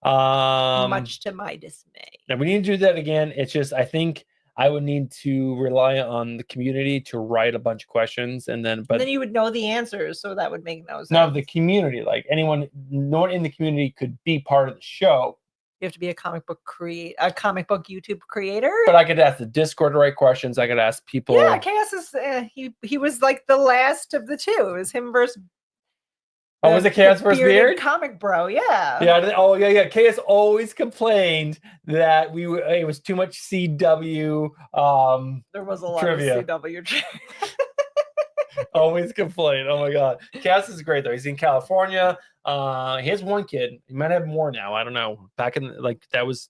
Much to my dismay. Now we need to do that again. It's just I think I would need to rely on the community to write a bunch of questions, and then you would know the answers, so that would make no sense. No, the community, like no one in the community could be part of the show. You have to be a comic book YouTube creator. But I could ask the Discord to write questions. I could ask people. Yeah, Chaos is he was like the last of the 2. It was him versus. Oh, was it Chaos versus Beard? Comic bro, yeah. Yeah. Oh, yeah. Chaos always complained that it was too much CW. There was a lot trivia. of CW trivia. Always complain. Oh my God. Cass is great though. He's in California. He has 1 kid. He might have more now. I don't know. Back in that was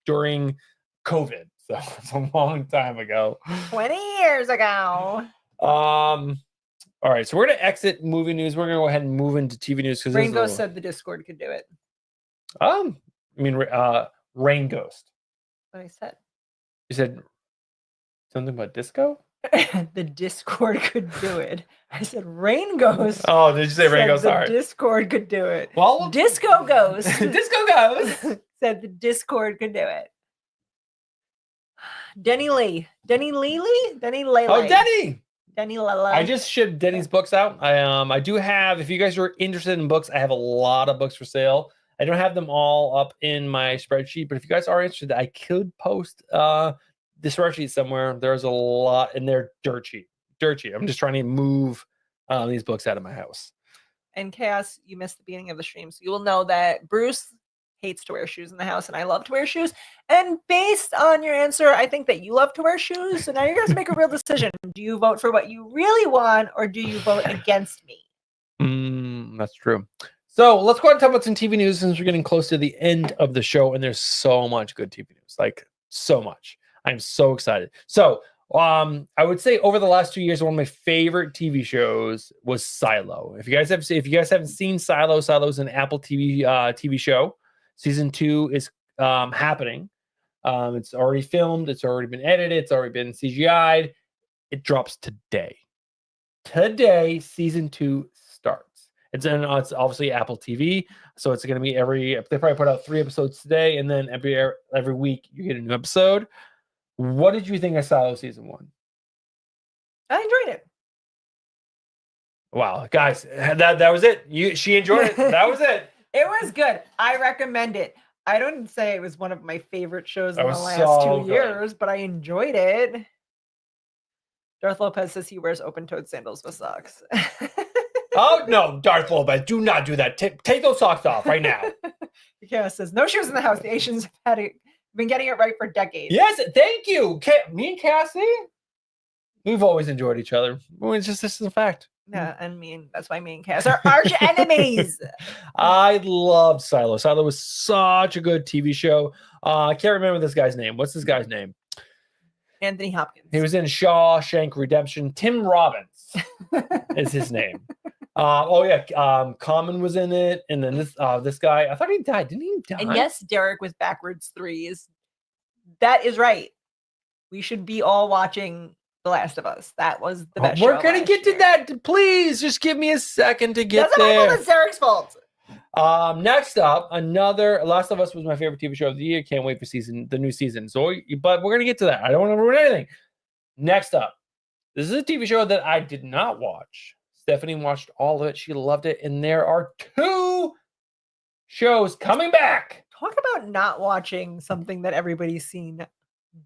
during COVID. So it's a long time ago. 20 years ago. All right. So we're gonna exit movie news. We're gonna go ahead and move into TV news because Rain Ghost said the Discord could do it. Rain Ghost. What I said. You said something about disco? The Discord could do it. I said Rain Ghost. Oh, did you say Rain Ghost? Sorry. The Discord could do it. Well, Disco Ghost. Disco Ghost said the Discord could do it. Denny Lee. Denny Lele? Denny Lele. Oh, Denny. Denny Lele. I just shipped Denny's books out. I do have, if you guys are interested in books, I have a lot of books for sale. I don't have them all up in my spreadsheet, but if you guys are interested, I could post the spreadsheet somewhere. There's a lot, and they're dirt cheap. I'm just trying to move these books out of my house. And Chaos, you missed the beginning of the stream, so you will know that Bruce hates to wear shoes in the house, and I love to wear shoes. And based on your answer, I think that you love to wear shoes. So now you're going to make a real decision. Do you vote for what you really want, or do you vote against me? That's true. So let's go ahead and talk about some TV news since we're getting close to the end of the show, and there's so much good TV news, like so much. I'm so excited. So I would say over the last 2 years, one of my favorite TV shows was Silo. If you guys haven't seen Silo, Silo's an Apple TV TV show. Season 2 is happening. It's already filmed. It's already been edited. It's already been CGI'd. It drops today. Today, season 2 starts. It's obviously Apple TV, so it's going to be they probably put out 3 episodes today, and then every week you get a new episode. What did you think of Silo season 1? I enjoyed it. Wow, guys, that was it. She enjoyed it. That was it. It was good. I recommend it. I don't say it was one of my favorite shows in the last so 2 years, but I enjoyed it. Darth Lopez says he wears open-toed sandals with socks. Oh no, Darth Lopez, do not do that. Take those socks off right now. Chaos says no shoes in the house. The Asians have been getting it right for decades. Yes, thank you. Me and Cassie, we've always enjoyed each other. This is a fact. Yeah, that's why me and Cass are arch enemies. I love Silo. Silo was such a good TV show. I can't remember this guy's name. What's this guy's name? Anthony Hopkins. He was in Shawshank Redemption. Tim Robbins is his name. Common was in it, and then this guy. I thought he died. Didn't he die? And yes, Derek with backwards threes. That is right. We should be all watching The Last of Us. That was the best. We're gonna get to that. Please, just give me a second to get there. That's Derek's fault. Next up, another Last of Us was my favorite TV show of the year. Can't wait for the new season. So, but we're gonna get to that. I don't want to ruin anything. Next up, this is a TV show that I did not watch. Stephanie watched all of it. She loved it, and there are 2 shows coming back. Talk about not watching something that everybody's seen.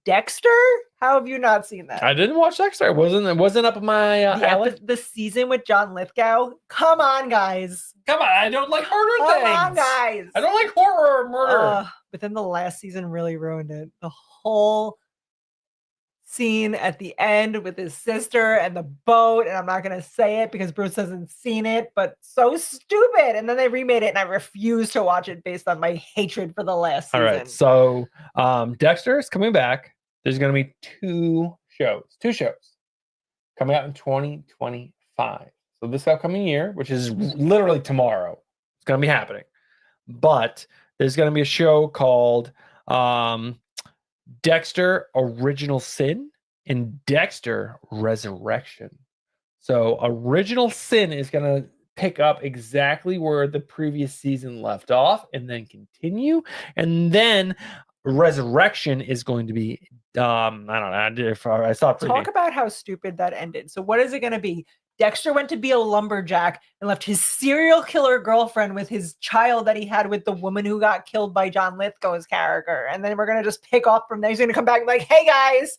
Dexter? How have you not seen that? I didn't watch Dexter. It wasn't up my alley. The season with John Lithgow. Come on, guys. Come on, I don't like murder things. Come on, guys. I don't like horror or murder. But then the last season really ruined it. The whole scene at the end with his sister and the boat, and I'm not going to say it because Bruce hasn't seen it, but so stupid. And then they remade it, and I refuse to watch it based on my hatred for the last season. All right, so Dexter is coming back. There's going to be 2 shows coming out in 2025. So this upcoming year, which is literally tomorrow, it's going to be happening. But there's going to be a show called Dexter Original Sin and Dexter Resurrection. So Original Sin is going to pick up exactly where the previous season left off and then continue. And then Resurrection is going to be I don't know if I stopped talk about how stupid that ended. So what is it going to be? Dexter went to be a lumberjack and left his serial killer girlfriend with his child that he had with the woman who got killed by John Lithgow's character. And then we're going to just pick off from there. He's going to come back and be like, hey guys,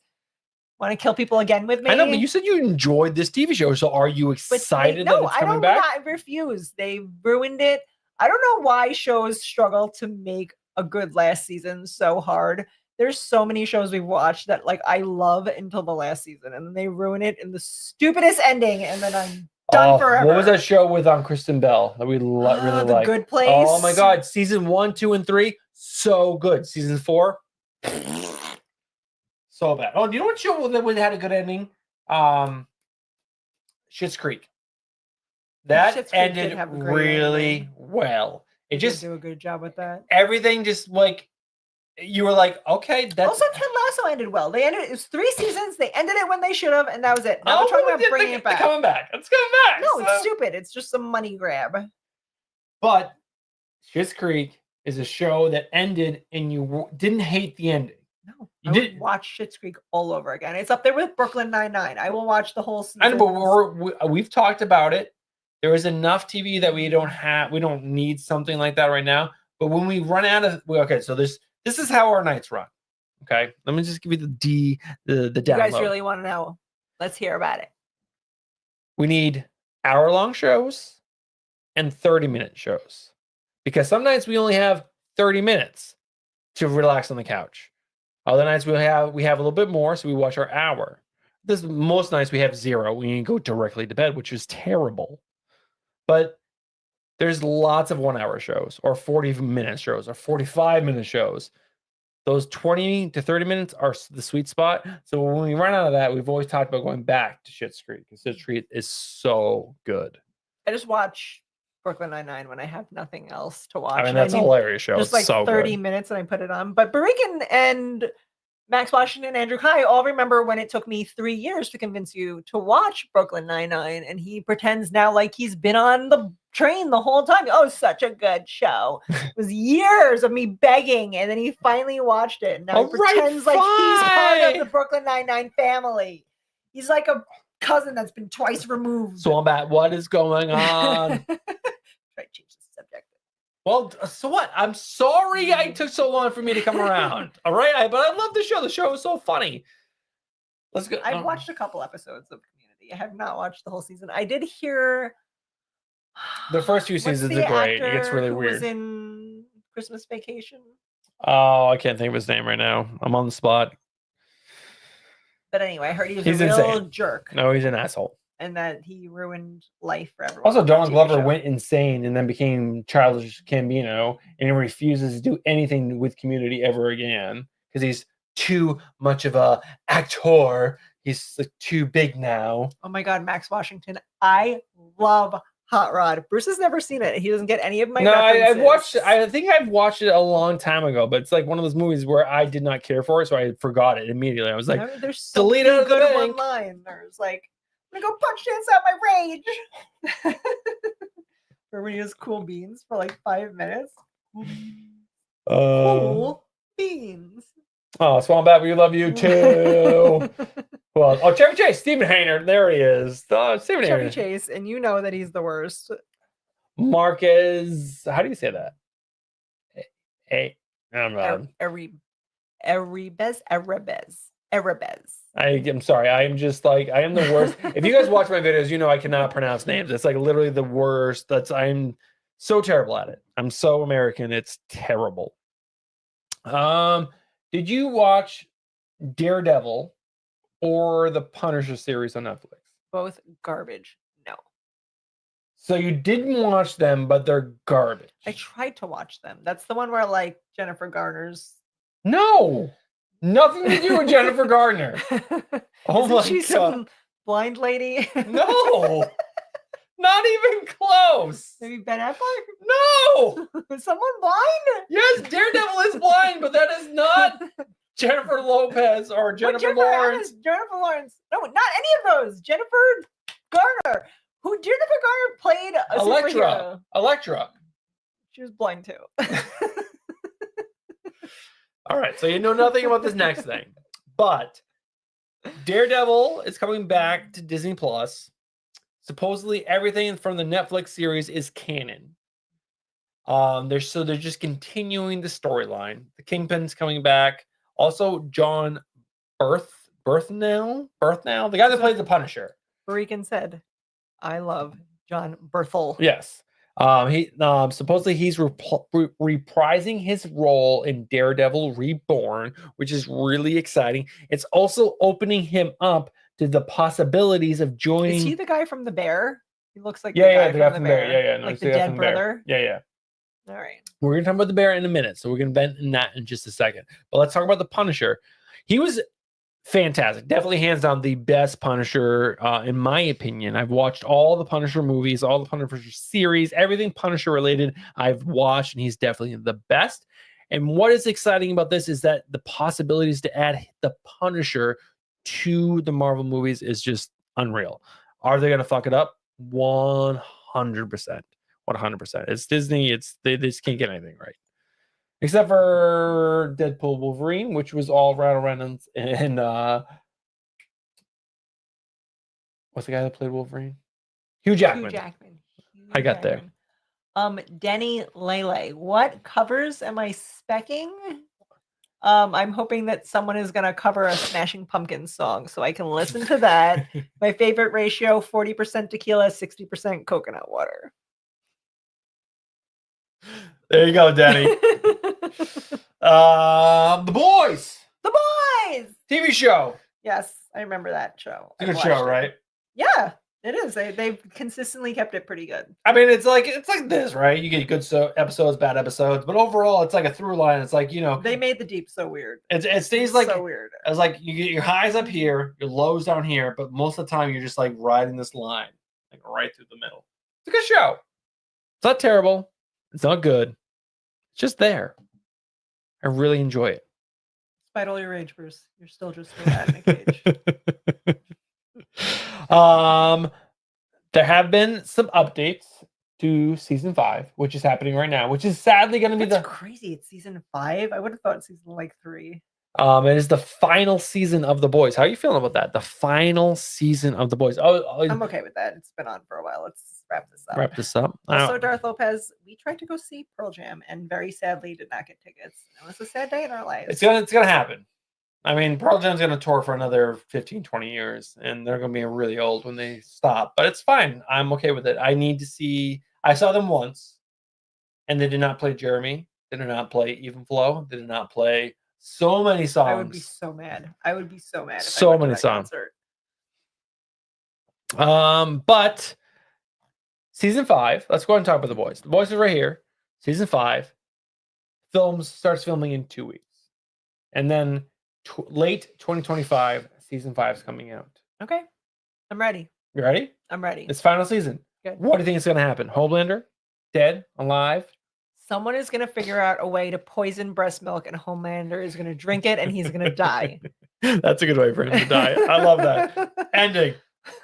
want to kill people again with me? I know, but you said you enjoyed this TV show. So are you excited that it's coming back? I refuse. They ruined it. I don't know why shows struggle to make a good last season so hard. There's so many shows we've watched that like I love until the last season, and then they ruin it in the stupidest ending, and then I'm done forever. What was that show with Kristen Bell that we really liked? The Good Place. Oh my God, season 1, 2, and 3, so good. Season 4, so bad. Oh, do you know what show that had a good ending? Schitt's Creek. That Schitt's Creek ended really well. It just do a good job with that. Everything just like. You were like, okay, that's also Ted Lasso ended well. It was 3 seasons. They ended it when they should have, and that was it. Now we're talking about bringing it back. Coming back. It's coming back. No, it's stupid. It's just a money grab. But Schitt's Creek is a show that ended, and you didn't hate the ending. No, I would watch Schitt's Creek all over again. It's up there with Brooklyn Nine-Nine. I will watch the whole season. I know, but we've talked about it. There is enough TV that we don't need something like that right now. But when we run out of, so this is how our nights run. Okay, let me just give you the download. You guys really want to know? Let's hear about it. We need hour-long shows and 30-minute shows because some nights we only have 30 minutes to relax on the couch. Other nights we have a little bit more, so we watch our hour. Most nights we have 0. We go directly to bed, which is terrible. But there's lots of 1-hour shows or 40-minute shows or 45-minute shows. those 20 to 30 minutes are the sweet spot. So when we run out of that, we've always talked about going back to Schitt's Creek because Schitt's Creek is so good. I just watch Brooklyn Nine-Nine when I have nothing else to watch. I mean, that's a hilarious show. Just it's like so 30 good. minutes and I put it on. But Barikin and Max Washington and Andrew Kai all remember when it took me 3 years to convince you to watch Brooklyn Nine-Nine, and he pretends now like he's been on the train the whole time. Oh, such a good show. It was years of me begging, and then he finally watched it. And now he pretends like he's part of the Brooklyn Nine-Nine family. He's like a cousin that's been twice removed. So I'm at what is going on? Try to change the subject. Well, so what? I'm sorry it took so long for me to come around. All right, but I love the show. The show was so funny. Let's go. I've watched a couple episodes of Community. I have not watched the whole season. I did hear the first few seasons are great. It gets really weird. Was in Christmas Vacation. Oh, I can't think of his name right now. I'm on the spot. But anyway, I heard he's a real jerk. No, he's an asshole. And that he ruined life for everyone. Also, Donald Glover went insane and then became Childish Gambino, and he refuses to do anything with Community ever again because he's too much of a actor. He's like, too big now. Oh my God, Max Washington! I love Hot Rod. Bruce has never seen it. He doesn't get any of my. No, I've watched. I think I've watched it a long time ago, but it's like one of those movies where I did not care for it, so I forgot it immediately. I was like, there's so delete it. Good one line. There's like, I'm gonna go punch dance out my rage. Or when he has cool beans for like 5 minutes. Cool beans. Oh, Swanbat, we love you too. Well, oh, Chevy Chase, Stephen Hayner, there he is. Stephen Chevy Chase, and you know that he's the worst. Marquez, how do you say that? Hey, I'm Erebez. I'm sorry. I am just like, I am the worst. If you guys watch my videos, you know I cannot pronounce names. It's like literally the worst. I'm so terrible at it. I'm so American. It's terrible. Did you watch Daredevil or the Punisher series on Netflix? Both garbage. No. So you didn't watch them, but they're garbage. I tried to watch them. That's the one where like Jennifer Garner's. No, nothing to do with Jennifer Garner. Oh my she God. Some blind lady? No, not even close. Maybe Ben Affleck? No. Is someone blind? Yes, Daredevil is blind, but that is not Jennifer Lopez or Jennifer Lawrence. Jennifer Lawrence. No, not any of those. Jennifer Garner. Who Jennifer Garner played a superhero. Elektra. She was blind too. All right, so you know nothing about this next thing, but Daredevil is coming back to Disney Plus. Supposedly everything from the Netflix series is canon. They're just continuing the storyline. The Kingpin's coming back. Also, John Berthnell, the guy that plays the Punisher. Barikin said, "I love John Berthel." Yes. He supposedly he's reprising his role in Daredevil Reborn, which is really exciting. It's also opening him up to the possibilities of joining. Is he the guy from The Bear? He looks like the guy from The Bear. Yeah. No, like the dead brother. Yeah. All right. We're gonna talk about The Bear in a minute, so we're gonna vent in that in just a second. But let's talk about the Punisher. He was fantastic. Definitely hands down the best Punisher, in my opinion. I've watched all the Punisher movies, all the Punisher series, everything Punisher related I've watched, and he's definitely the best. And what is exciting about this is that the possibilities to add the Punisher to the Marvel movies is just unreal. Are they going to fuck it up? 100%. 100%. It's Disney. They just can't get anything right. Except for Deadpool Wolverine, which was all Ryan Reynolds and what's the guy that played Wolverine? Hugh Jackman. I got there. Denny Lele. What covers am I specking? I'm hoping that someone is going to cover a Smashing Pumpkins song so I can listen to that. My favorite ratio, 40% tequila, 60% coconut water. There you go, Denny. The Boys. The Boys. TV show. Yes, I remember that show. It's a good show, right? Yeah. It is. They've consistently kept it pretty good. I mean, it's like this, right? You get good episodes, bad episodes, but overall, it's like a through line. It's like They made the deep so weird. it stays like so weird. It's like you get your highs up here, your lows down here, but most of the time you're just like riding this line, like right through the middle. It's a good show. It's not terrible. It's not good. It's just there. I really enjoy it. Despite all your rage, Bruce, you're still just a rat in a cage. There have been some updates to season 5, which is happening right now, which is sadly going to be That's crazy. It's season 5. I would have thought season like 3. It is the final season of The Boys. How are you feeling about that? The final season of The Boys. I'm okay with that. It's been on for a while. Let's wrap this up. Also, Darth Lopez, we tried to go see Pearl Jam and very sadly did not get tickets. It was a sad day in our lives. It's gonna happen. I mean, Pearl Jam's gonna tour for another 15, 20 years, and they're gonna be really old when they stop. But it's fine. I'm okay with it. I need to see. I saw them once, and they did not play Jeremy. They did not play Even Flow. They did not play so many songs. I would be so mad. If so I went many to that songs. Concert. But season 5. Let's go ahead and talk about The Boys. The Boys is right here. Season 5. Starts filming in 2 weeks, and then late 2025, season 5 is coming out. Okay, I'm ready. You ready? I'm ready. It's final season. Good. What do you think is going to happen? Homelander, dead, alive? Someone is going to figure out a way to poison breast milk, and Homelander is going to drink it, and he's going to die. That's a good way for him to die. I love that ending.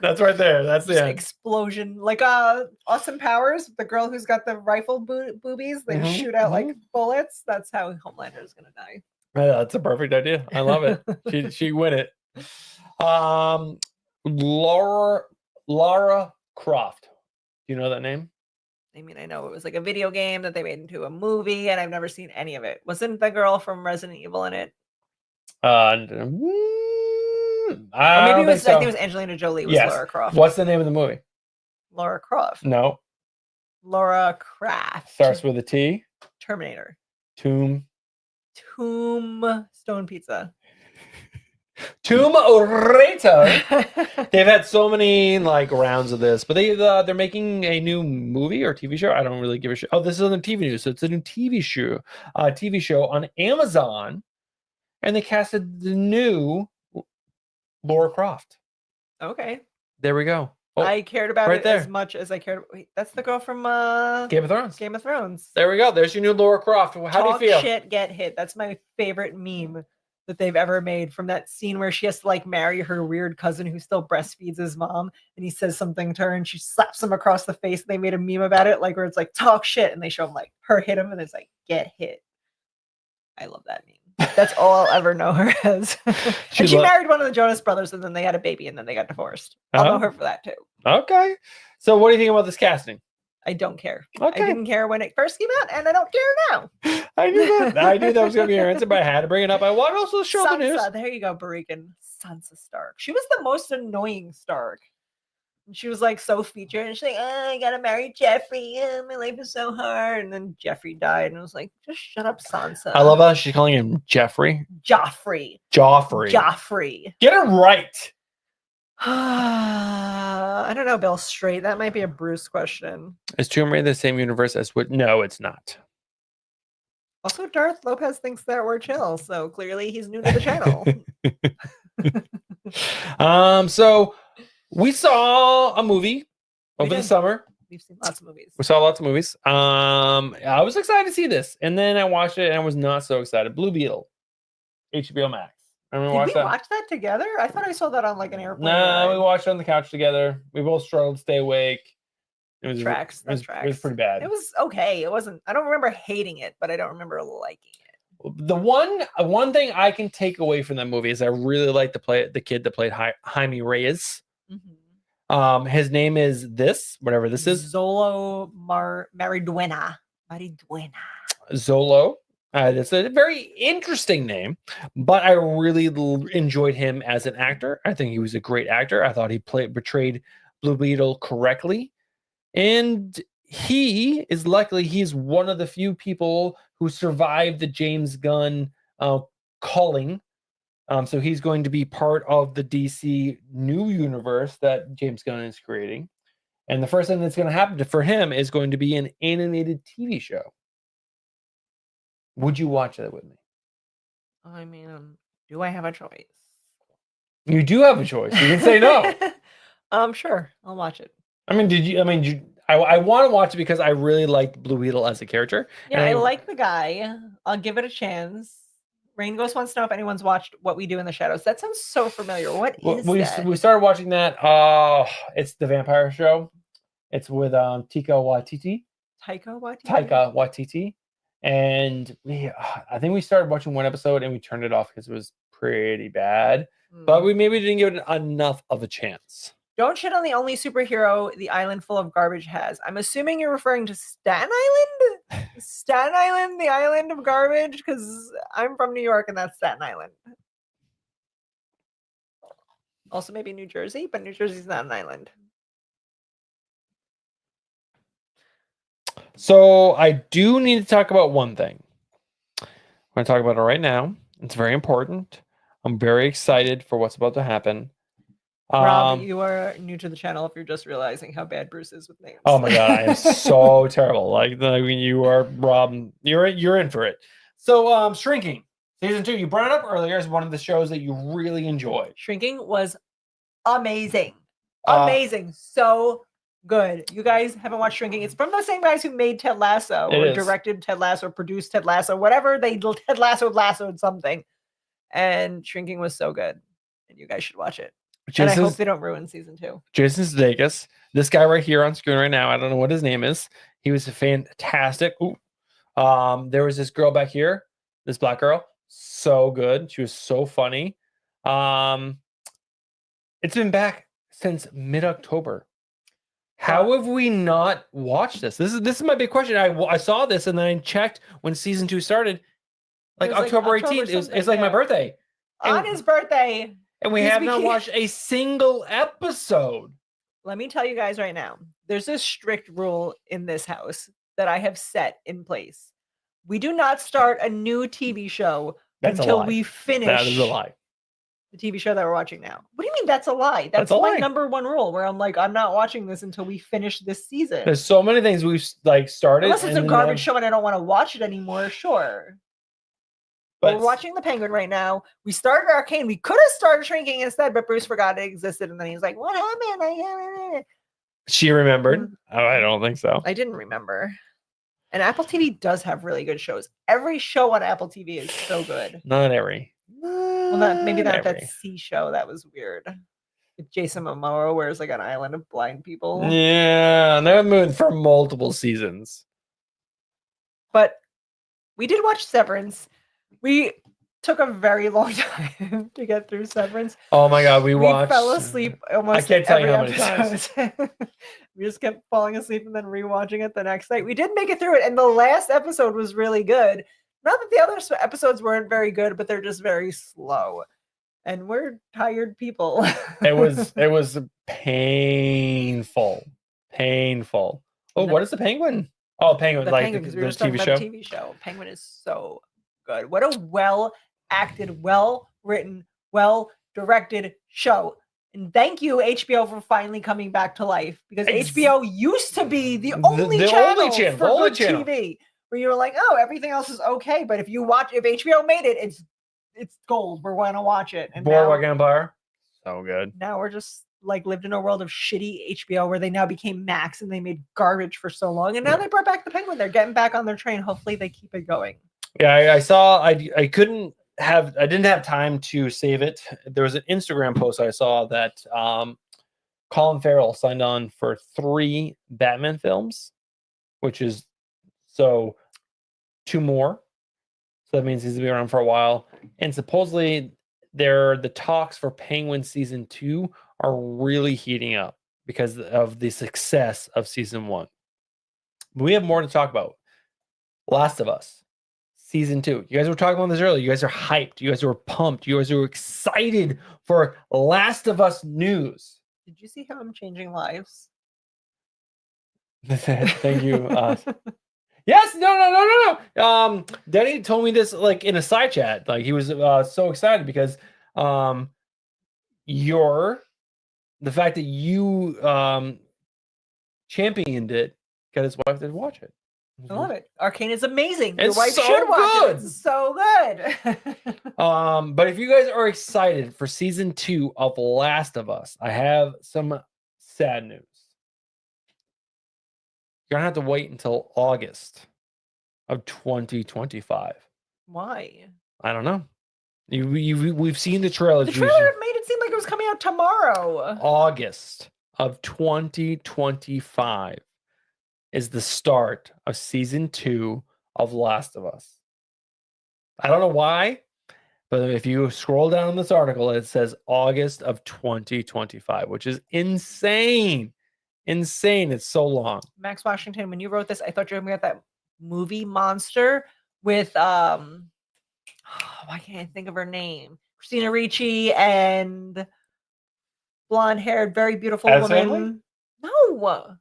That's right there. That's the end. Explosion, like Austin Powers, the girl who's got the rifle boobies. They shoot out like bullets. That's how Homelander is going to die. Yeah, that's a perfect idea. I love it. she win it. Lara Croft. Do you know that name? I mean, I know it was like a video game that they made into a movie, and I've never seen any of it. Wasn't the girl from Resident Evil in it? Maybe it was. I think it was Angelina Jolie. Was Lara Croft? What's the name of the movie? Lara Croft. No. Laura Craft. Starts with a T. Terminator. Tombstone Pizza. Tomb Raider. They've had so many like rounds of this, but they're making a new movie or TV show. I don't really give a shit. Oh, this is on the TV news, so it's a new TV show on Amazon, and they casted the new Lara Croft. Okay, there we go. Oh, I cared about it as much as I cared. Wait, that's the girl from Game of Thrones. Game of Thrones. There we go. There's your new Lara Croft. How do you feel? Shit, get hit. That's my favorite meme that they've ever made, from that scene where she has to like marry her weird cousin who still breastfeeds his mom, and he says something to her and she slaps him across the face. They made a meme about it, like where it's like talk shit, and they show him like her hit him, and it's like get hit. I love that meme. That's all I'll ever know her as. And she married one of the Jonas Brothers, and then they had a baby, and then they got divorced. I'll know her for that too. Okay. So what do you think about this casting? I don't care. Okay. I didn't care when it first came out, and I don't care now. I knew that. I knew that was going to be your answer, but I had to bring it up. I want to also show the news. There you go, Barikan. Sansa Stark. She was the most annoying Stark. And she was like so featured, and she's like, oh, I gotta marry Jeffrey. Oh, my life is so hard. And then Jeffrey died, and I was like, just shut up, Sansa. I love how she's calling him Jeffrey. Joffrey. Get it right. I don't know, Bill Straight. That might be a Bruce question. Is Tomb Raider the same universe as what? No, it's not. Also, Darth Lopez thinks that we're chill, so clearly he's new to the channel. So we saw a movie over the summer. We've seen lots of movies. We saw lots of movies. I was excited to see this, and then I watched it and I was not so excited. Blue Beetle, HBO Max. Did we watch that together? I thought I saw that on like an airplane. No, we watched it on the couch together. We both struggled to stay awake. It was tracks. It was pretty bad. It was okay. It wasn't. I don't remember hating it, but I don't remember liking it. The one thing I can take away from that movie is I really like the kid that played Jaime Reyes. Mm-hmm. His name is whatever this is. Zolo Mariduena. Zolo. It's a very interesting name, but I really enjoyed him as an actor. I think he was a great actor. I thought he portrayed Blue Beetle correctly. And he's one of the few people who survived the James Gunn culling So he's going to be part of the DC new universe that James Gunn is creating. And the first thing that's going to happen for him is going to be an animated TV show. Would you watch that with me? I mean, do I have a choice? You do have a choice. You can say no. Sure, I'll watch it. I mean, I want to watch it because I really liked Blue Beetle as a character. Yeah, I like the guy. I'll give it a chance. Rain Ghost wants to know if anyone's watched What We Do in the Shadows. That sounds so familiar. What is that? We started watching that. It's the vampire show. It's with Taika Waititi. Taika Waititi. And I think we started watching one episode and we turned it off because it was pretty bad. But we maybe didn't give it enough of a chance. Don't shit on the only superhero the island full of garbage has. I'm assuming you're referring to Staten Island? Staten Island, the island of garbage? Because I'm from New York and that's Staten Island. Also maybe New Jersey, but New Jersey's not an island. So I do need to talk about one thing. I'm going to talk about it right now. It's very important. I'm very excited for what's about to happen. Rob, you are new to the channel if you're just realizing how bad Bruce is with names. Oh my god, I am so terrible. Like when you are Rob, you're in for it. So Shrinking season 2, you brought it up earlier as one of the shows that you really enjoyed. Shrinking was amazing. Amazing. So good. You guys haven't watched Shrinking. It's from the same guys who made Ted Lasso or directed Ted Lasso, produced Ted Lasso, whatever. Ted lassoed something. And Shrinking was so good. And you guys should watch it. And I hope they don't ruin season 2. Jason Sudeikis, this guy right here on screen right now, I don't know what his name is. He was fantastic. Ooh. There was this girl back here, this black girl, so good. She was so funny. It's been back since mid-October. How have we not watched this? This is my big question. I saw this and then I checked when season 2 started, like October 18th. It's like my birthday. On his birthday. And we have not watched a single episode. Let me tell you guys right now, there's a strict rule in this house that I have set in place. We do not start a new TV show until we finish. That is a lie. The TV show that we're watching now. What do you mean that's a lie? That's my number one rule where I'm like, I'm not watching this until we finish this season. There's so many things we've started. Unless it's a garbage show and I don't want to watch it anymore, sure. But we're watching The Penguin right now. We started Arcane. We could have started Shrinking instead, but Bruce forgot it existed. And then he's like, what happened? She remembered? Oh, I don't think so. I didn't remember. And Apple TV does have really good shows. Every show on Apple TV is so good. Not every. Well, maybe not that C show. That was weird. With Jason Momoa, where it's like an island of blind people. Yeah, they've moved for multiple seasons. But we did watch Severance. We took a very long time to get through Severance. Oh my god, we watched. We fell asleep almost. I can't tell you how many times. We just kept falling asleep and then rewatching it the next night. We did make it through it, and the last episode was really good. Not that the other episodes weren't very good, but they're just very slow. And we're tired people. It was painful. Oh, what is the Penguin? Oh, Penguin, the like Penguin, the we were talking TV about show. TV show. Penguin is so good. What a well acted, well written, well directed show. And thank you, HBO, for finally coming back to life, because HBO used to be the only channel for good TV, where you were like, oh, everything else is okay, but if HBO made it, it's gold. We're going to watch it. And Boardwalk Empire, so good. Now we're just like lived in a world of shitty HBO, where they now became Max and they made garbage for so long, and now they brought back the Penguin. They're getting back on their train. Hopefully, they keep it going. Yeah, I saw. I didn't have time to save it. There was an Instagram post I saw that Colin Farrell signed on for 3 Batman films, which is 2 more. So that means he's gonna be around for a while. And supposedly, the talks for Penguin season 2 are really heating up because of the success of season 1. But we have more to talk about. Last of Us. Season 2. You guys were talking about this earlier. You guys are hyped. You guys are pumped. You guys are excited for Last of Us news. Did you see how I'm changing lives? Thank you. Yes. No. Denny told me this like in a side chat. Like he was so excited because The fact that you championed it got his wife to watch it. I love it. Arcane is amazing. Your It's wife so should watch good. it. It's so good. But if you guys are excited for season 2 of Last of Us, I have some sad news. You're gonna have to wait until August of 2025. Why? I don't know. We've seen the trailer. The trailer made it seem like it was coming out tomorrow. August of 2025 is the start of season 2 of Last of Us. I don't know why, but if you scroll down this article, it says August of 2025, which is insane. Insane. It's so long. Max Washington, when you wrote this, I thought you were going to get that movie Monster with why can't I think of her name? Christina Ricci and blonde-haired, very beautiful woman. Family? No,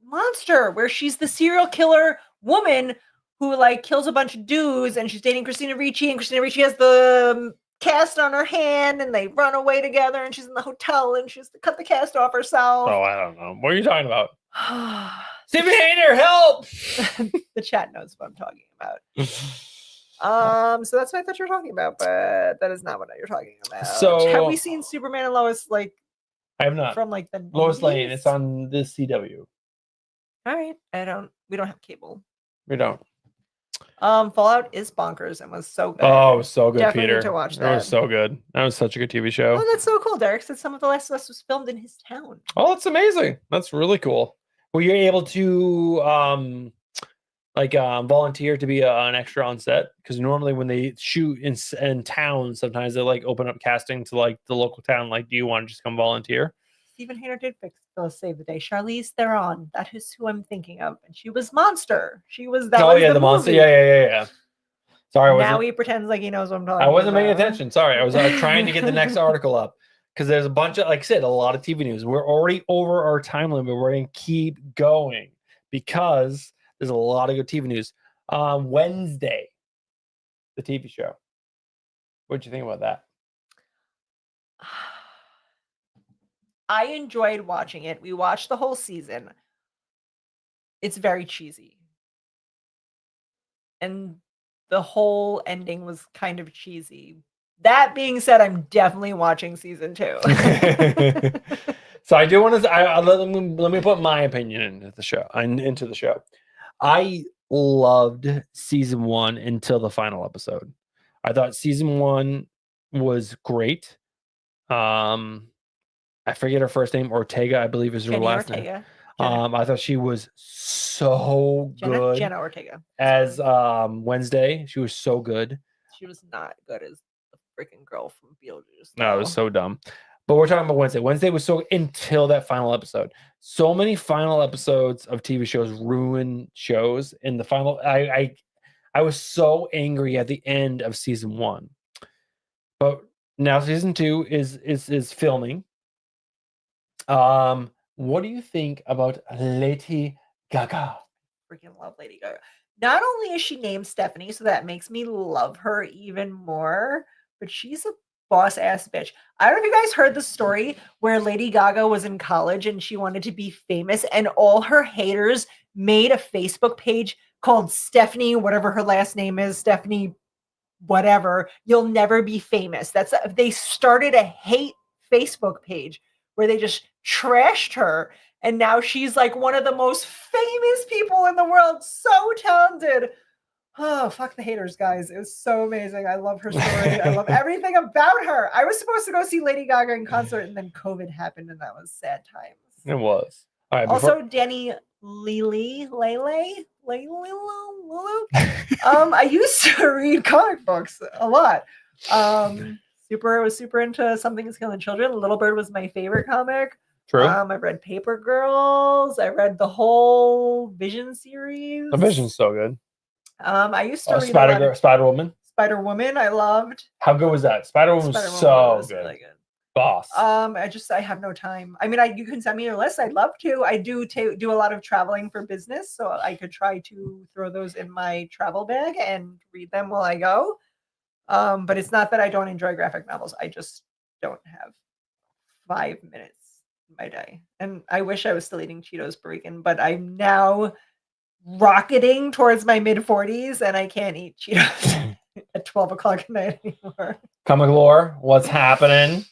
Monster, where she's the serial killer woman who like kills a bunch of dudes, and she's dating Christina Ricci, and Christina Ricci has the cast on her hand, and they run away together, and she's in the hotel, and she has to cut the cast off herself. Oh, I don't know. What are you talking about? Stephen Hayner, help! The chat knows what I'm talking about. So that's what I thought you were talking about, but that is not what you're talking about. So have we seen Superman and Lois like? I have not. From like the Lois 90s? Lane. It's on the CW. All right, we don't have cable. We don't. Fallout is bonkers and was so good. Oh, it was so good, Definitely Peter. need to watch It that. was so good. That was such a good TV show. Oh, that's so cool. Derek said some of The Last of Us was filmed in his town. Oh, that's amazing. That's really cool. Were you able to volunteer to be an extra on set? Because normally when they shoot in towns, sometimes they like open up casting to like the local town. Like, do you want to just come volunteer? Stephen Hayner did fix Save the Day. Charlize Theron, that is who I'm thinking of, and she was Monster. She was that. Oh yeah, the monster. Yeah. Sorry, now he pretends like he knows what I'm talking about. I wasn't paying attention. Sorry, I was trying to get the next article up because there's a bunch of, like I said, a lot of TV news. We're already over our time limit, but we're going to keep going because there's a lot of good TV news. Wednesday, the TV show. What'd you think about that? I enjoyed watching it. We watched the whole season. It's very cheesy. And the whole ending was kind of cheesy. That being said, I'm definitely watching season 2. So I do want to let me put my opinion into the show. I loved season 1 until the final episode. I thought season 1 was great. I forget her first name. Ortega, I believe, is her last name. I thought she was so good. Jenna Ortega. As Wednesday, she was so good. She was not good as the freaking girl from Beetlejuice. No, it was so dumb. But we're talking about Wednesday. Wednesday was so until that final episode. So many final episodes of TV shows ruin shows. In the final, I was so angry at the end of season 1. But now season 2 is filming. What do you think about Lady Gaga? Freaking love Lady Gaga. Not only is she named Stephanie, so that makes me love her even more, but she's a boss ass bitch. I don't know if you guys heard the story where Lady Gaga was in college and she wanted to be famous, and all her haters made a Facebook page called Stephanie, whatever her last name is, Stephanie, whatever. You'll never be famous. They started a hate Facebook page where they just trashed her, and now she's like one of the most famous people in the world. So talented. Oh, fuck the haters, guys. It was so amazing. I love her story. I love everything about her. I was supposed to go see Lady Gaga in concert, and then COVID happened, and that was sad times. It was. All right, also, Danny Lele. I used to read comic books a lot. Was super into Something is Killing Children. Little Bird was my favorite comic. True. I read Paper Girls. I read the whole Vision series. The Vision's so good. I used to read Spider-Woman. Spider-Woman, I loved. How good was that? Spider-Woman was so good. Really good. Boss. I have no time. I mean, you can send me your list. I'd love to. I do a lot of traveling for business, so I could try to throw those in my travel bag and read them while I go. But it's not that I don't enjoy graphic novels. I just don't have 5 minutes in my day. And I wish I was still eating Cheetos per weekend, but I'm now rocketing towards my mid-40s and I can't eat Cheetos at 12 o'clock at night anymore. Comic lore, what's happening?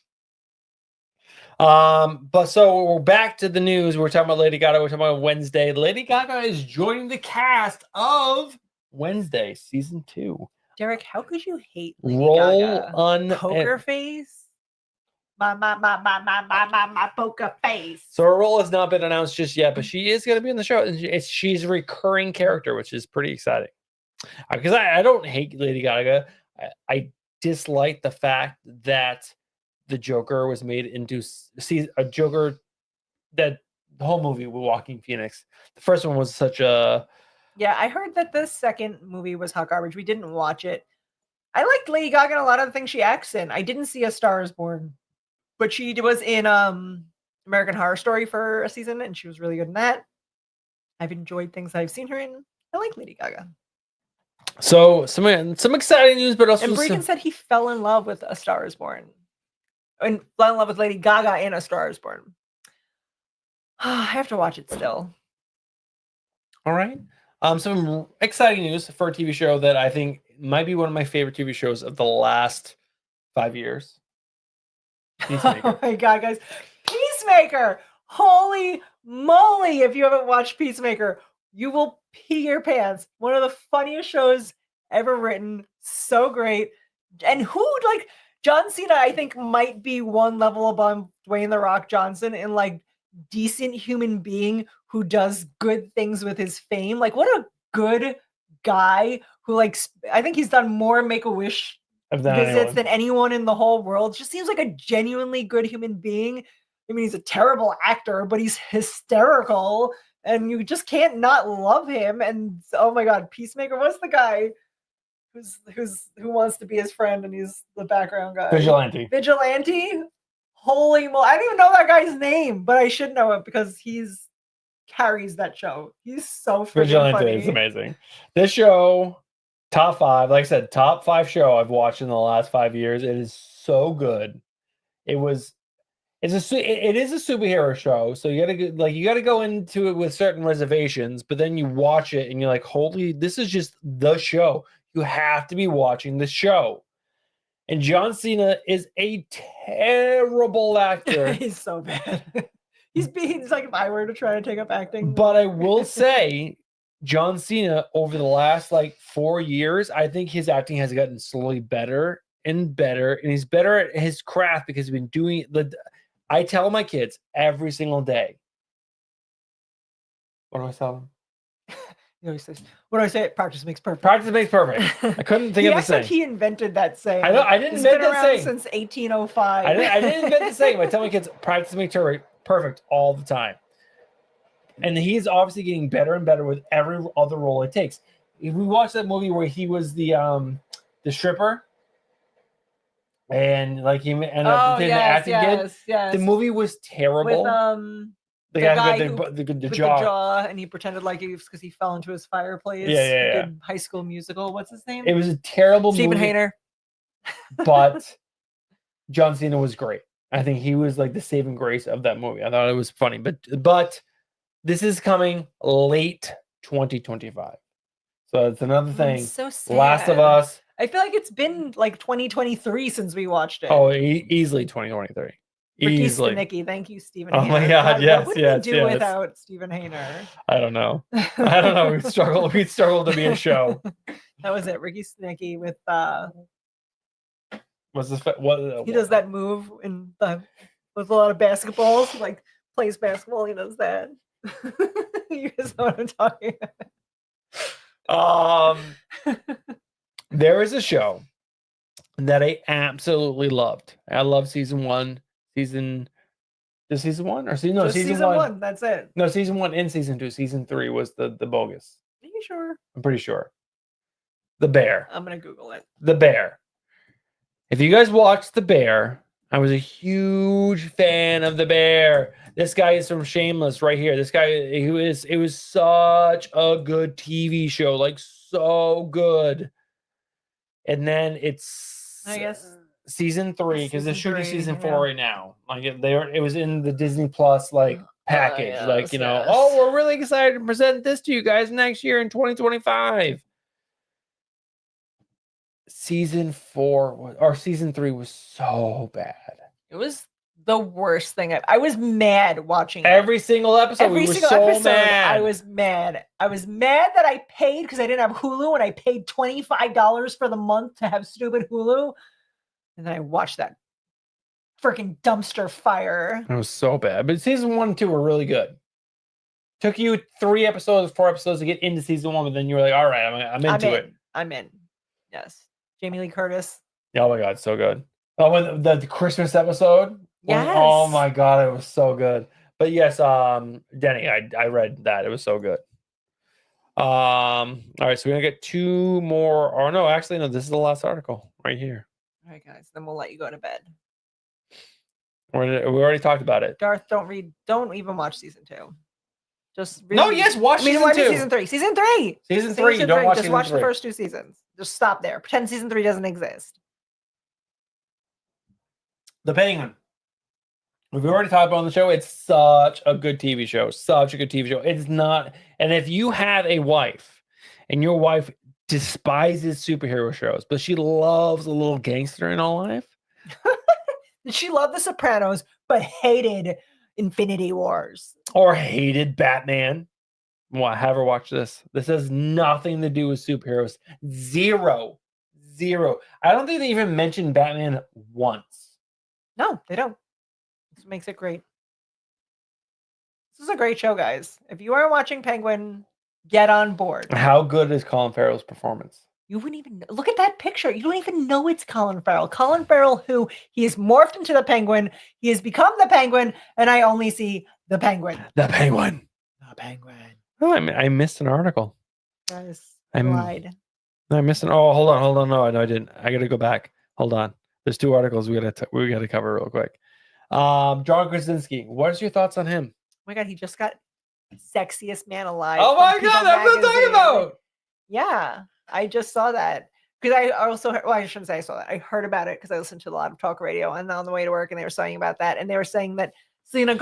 But so we're back to the news. We're talking about Lady Gaga. We're talking about Wednesday. Lady Gaga is joining the cast of Wednesday season 2. Derek, how could you hate Lady Gaga? Poker and face? My poker face. so her role has not been announced just yet, but she is going to be in the show. And she's a recurring character, which is pretty exciting. Because I don't hate Lady Gaga. I dislike the fact that the Joker was made into a Joker that the whole movie with Joaquin Phoenix. The first one was such a... Yeah, I heard that the second movie was hot garbage. We didn't watch it. I liked Lady Gaga in a lot of the things she acts in. I didn't see A Star Is Born, but she was in American Horror Story for a season, and she was really good in that. I've enjoyed things I've seen her in. I like Lady Gaga. So some exciting news, but also... And Bregan said he fell in love with A Star Is Born. And fell in love with Lady Gaga in A Star Is Born. I have to watch it still. All right. Some exciting news for a TV show that I think might be one of my favorite TV shows of the last 5 years. Oh my God, guys. Peacemaker! Holy moly! If you haven't watched Peacemaker, you will pee your pants. One of the funniest shows ever written. So great. And who, like, John Cena, I think, might be one level above Dwayne The Rock Johnson in, like, decent human being who does good things with his fame. Like, what a good guy who, like, I think he's done more Make-A-Wish visits than anyone in the whole world. Just seems like a genuinely good human being. I mean, he's a terrible actor, but he's hysterical, and you just can't not love him. And oh my God, Peacemaker, what's the guy who wants to be his friend and he's the background guy? Vigilante? Holy moly. I don't even know that guy's name, but I should know it because he's carries that show. He's so freaking funny. It's amazing. This show, top 5, like I said, top 5 show I've watched in the last 5 years. It is so good. It is a superhero show, so you gotta go into it with certain reservations, but then you watch it and you're like, holy, this is just the show. You have to be watching the show. And John Cena is a terrible actor. He's so bad. He's like if I were to try to take up acting. But I will say, John Cena, over the last 4 years, I think his acting has gotten slowly better and better, and he's better at his craft because he's been doing it. I tell my kids every single day. What do I tell them? He says, what do I say? Practice makes perfect. Practice makes perfect. I couldn't think of the saying. Like he invented that saying. I know. I didn't invent that saying since 1805. I didn't invent the saying. I tell my kids, practice makes perfect all the time. And he's obviously getting better and better with every other role it takes. If we watched that movie where he was the stripper, and he ended up being the acting kid, the movie was terrible. With the guy with the jaw, and he pretended like it was because he fell into his fireplace. Yeah. High School Musical. What's his name? It was a terrible Stephen movie. Hayner. But John Cena was great. I think he was the saving grace of that movie. I thought it was funny, but this is coming late 2025, so it's another thing. So sad. Last of Us. I feel like it's been 2023 since we watched it. Oh, easily 2023. Ricky Stenicki, thank you, Stephen. Oh Hayner. my God, yes, what would we do without Stephen Hayner? I don't know. We'd struggle to be a show. That was it, Ricky Stenicki with What's this? What he does that move with a lot of basketballs, plays basketball. He does that. You guys know what I'm talking about. There is a show that I absolutely loved. I love season 1. Season 1 or season? No, season 1. That's it. No, season 1 and season 2. Season 3 was the bogus. Are you sure? I'm pretty sure. The Bear. I'm gonna Google it. The Bear. If you guys watched The Bear, I was a huge fan of The Bear. This guy is from Shameless right here. This guy, it was such a good TV show, so good. and then it's I guess season 3 because they're season shooting 3, season 4 yeah. right now. Like it was in the Disney Plus like package. Like yes, yes. oh, we're really excited to present this to you guys next year in 2025. Season 4 or season 3 was so bad. It was the worst thing. I was mad watching it. Every single episode. Every we were single so episode, mad. I was mad. I was mad that I paid because I didn't have Hulu and I paid $25 for the month to have stupid Hulu. And then I watched that freaking dumpster fire. It was so bad. But season 1 and 2 were really good. Took you 3 episodes, 4 episodes to get into season 1, but then you were like, all right, I'm into it. I'm in. Yes. Jamie Lee Curtis. Oh my God, so good. Oh, when the Christmas episode. Yes. Oh my God, it was so good. But yes, Denny, I read that. It was so good. All right, so we're gonna get 2 more. Or no, actually, no, this is the last article right here. All right, guys. Then we'll let you go to bed. We already talked about it. Darth, don't even watch season 2. Just no, yes, watch season 2. Season 3. Season 3. Season 3. You don't watch Just season watch 3. the first 2 seasons. Just stop there. Pretend season 3 doesn't exist. The Penguin. We've already talked about on the show. It's such a good TV show. Such a good TV show. It's not. And if you have a wife and your wife despises superhero shows, but she loves a little gangster in her life. She loved The Sopranos, but hated Infinity Wars. Or hated Batman. Well, have her watch this. This has nothing to do with superheroes. Zero. I don't think they even mentioned Batman once. No, they don't. This makes it great. This is a great show, guys. If you are watching Penguin, get on board. How good is Colin Farrell's performance? You wouldn't even look at that picture. You don't even know it's Colin Farrell. Colin Farrell, who he has morphed into the Penguin. He has become the Penguin, and I only see the Penguin. The Penguin. The Penguin. Oh, I missed an article. Guys, I lied. I missed an. Oh, hold on. No, I didn't. I got to go back. Hold on. There's 2 articles we got to cover real quick. John Krasinski. What's your thoughts on him? Oh my God, he just got sexiest man alive. Oh my God, that's what I'm talking about. Yeah, I just saw that because I also heard, well, I shouldn't say I saw that. I heard about it because I listened to a lot of talk radio and on the way to work, and they were saying about that, and they were saying that Selena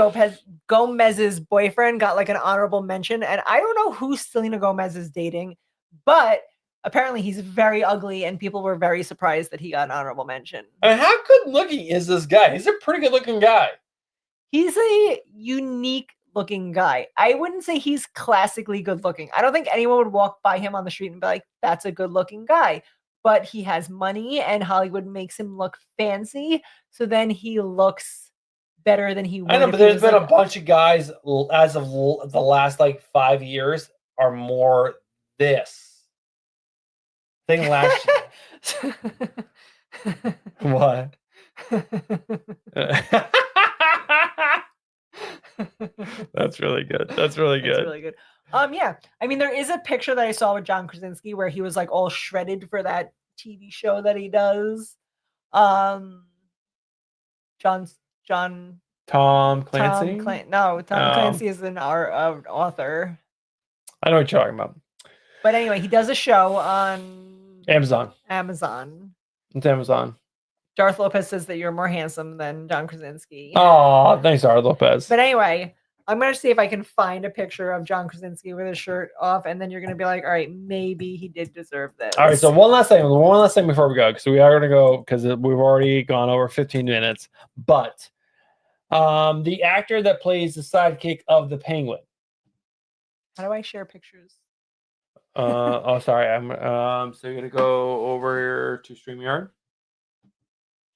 Gomez's boyfriend got like an honorable mention, and I don't know who Selena Gomez is dating, but apparently he's very ugly, and people were very surprised that he got an honorable mention. And how good looking is this guy? He's a pretty good looking guy. He's a unique looking guy. I wouldn't say he's classically good looking. I don't think anyone would walk by him on the street and be like, that's a good looking guy. But he has money and Hollywood makes him look fancy. So then he looks better than he would. I know, but there's been a bunch of guys as of the last like 5 years are more this. Thing last year. What? That's really good. That's really good. Yeah. I mean, there is a picture that I saw with John Krasinski where he was like all shredded for that TV show that he does. Tom Clancy? Tom Clancy is an author. I know what you're talking about. But anyway, he does a show on Amazon. It's Amazon. Darth Lopez says that you're more handsome than John Krasinski. Oh, thanks, Darth Lopez. But anyway, I'm going to see if I can find a picture of John Krasinski with his shirt off, and then you're going to be like, all right, maybe he did deserve this. All right, so one last thing before we go, because we are going to go, because we've already gone over 15 minutes, but the actor that plays the sidekick of the Penguin. How do I share pictures? Sorry. So you're going to go over to StreamYard.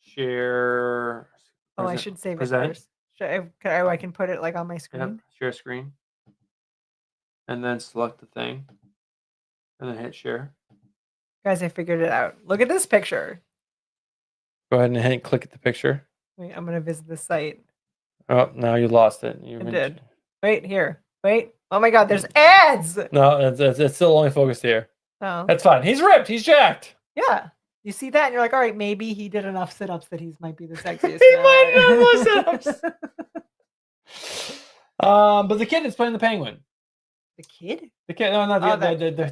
Share. I should save it first. I can put it like on my screen. Yep. Share screen. And then select the thing. And then hit share. Guys, I figured it out. Look at this picture. Go ahead and click at the picture. Wait, I'm going to visit the site. Oh, now you lost it. I did. Wait, here. Wait. Oh my God, there's ads. No, it's still only focused here. Oh. That's fine. He's ripped. He's jacked. Yeah. You see that and you're like, all right, maybe he did enough sit-ups that he might be the sexiest. He might have more sit-ups. But the kid is playing the Penguin. The kid? The kid? No, not the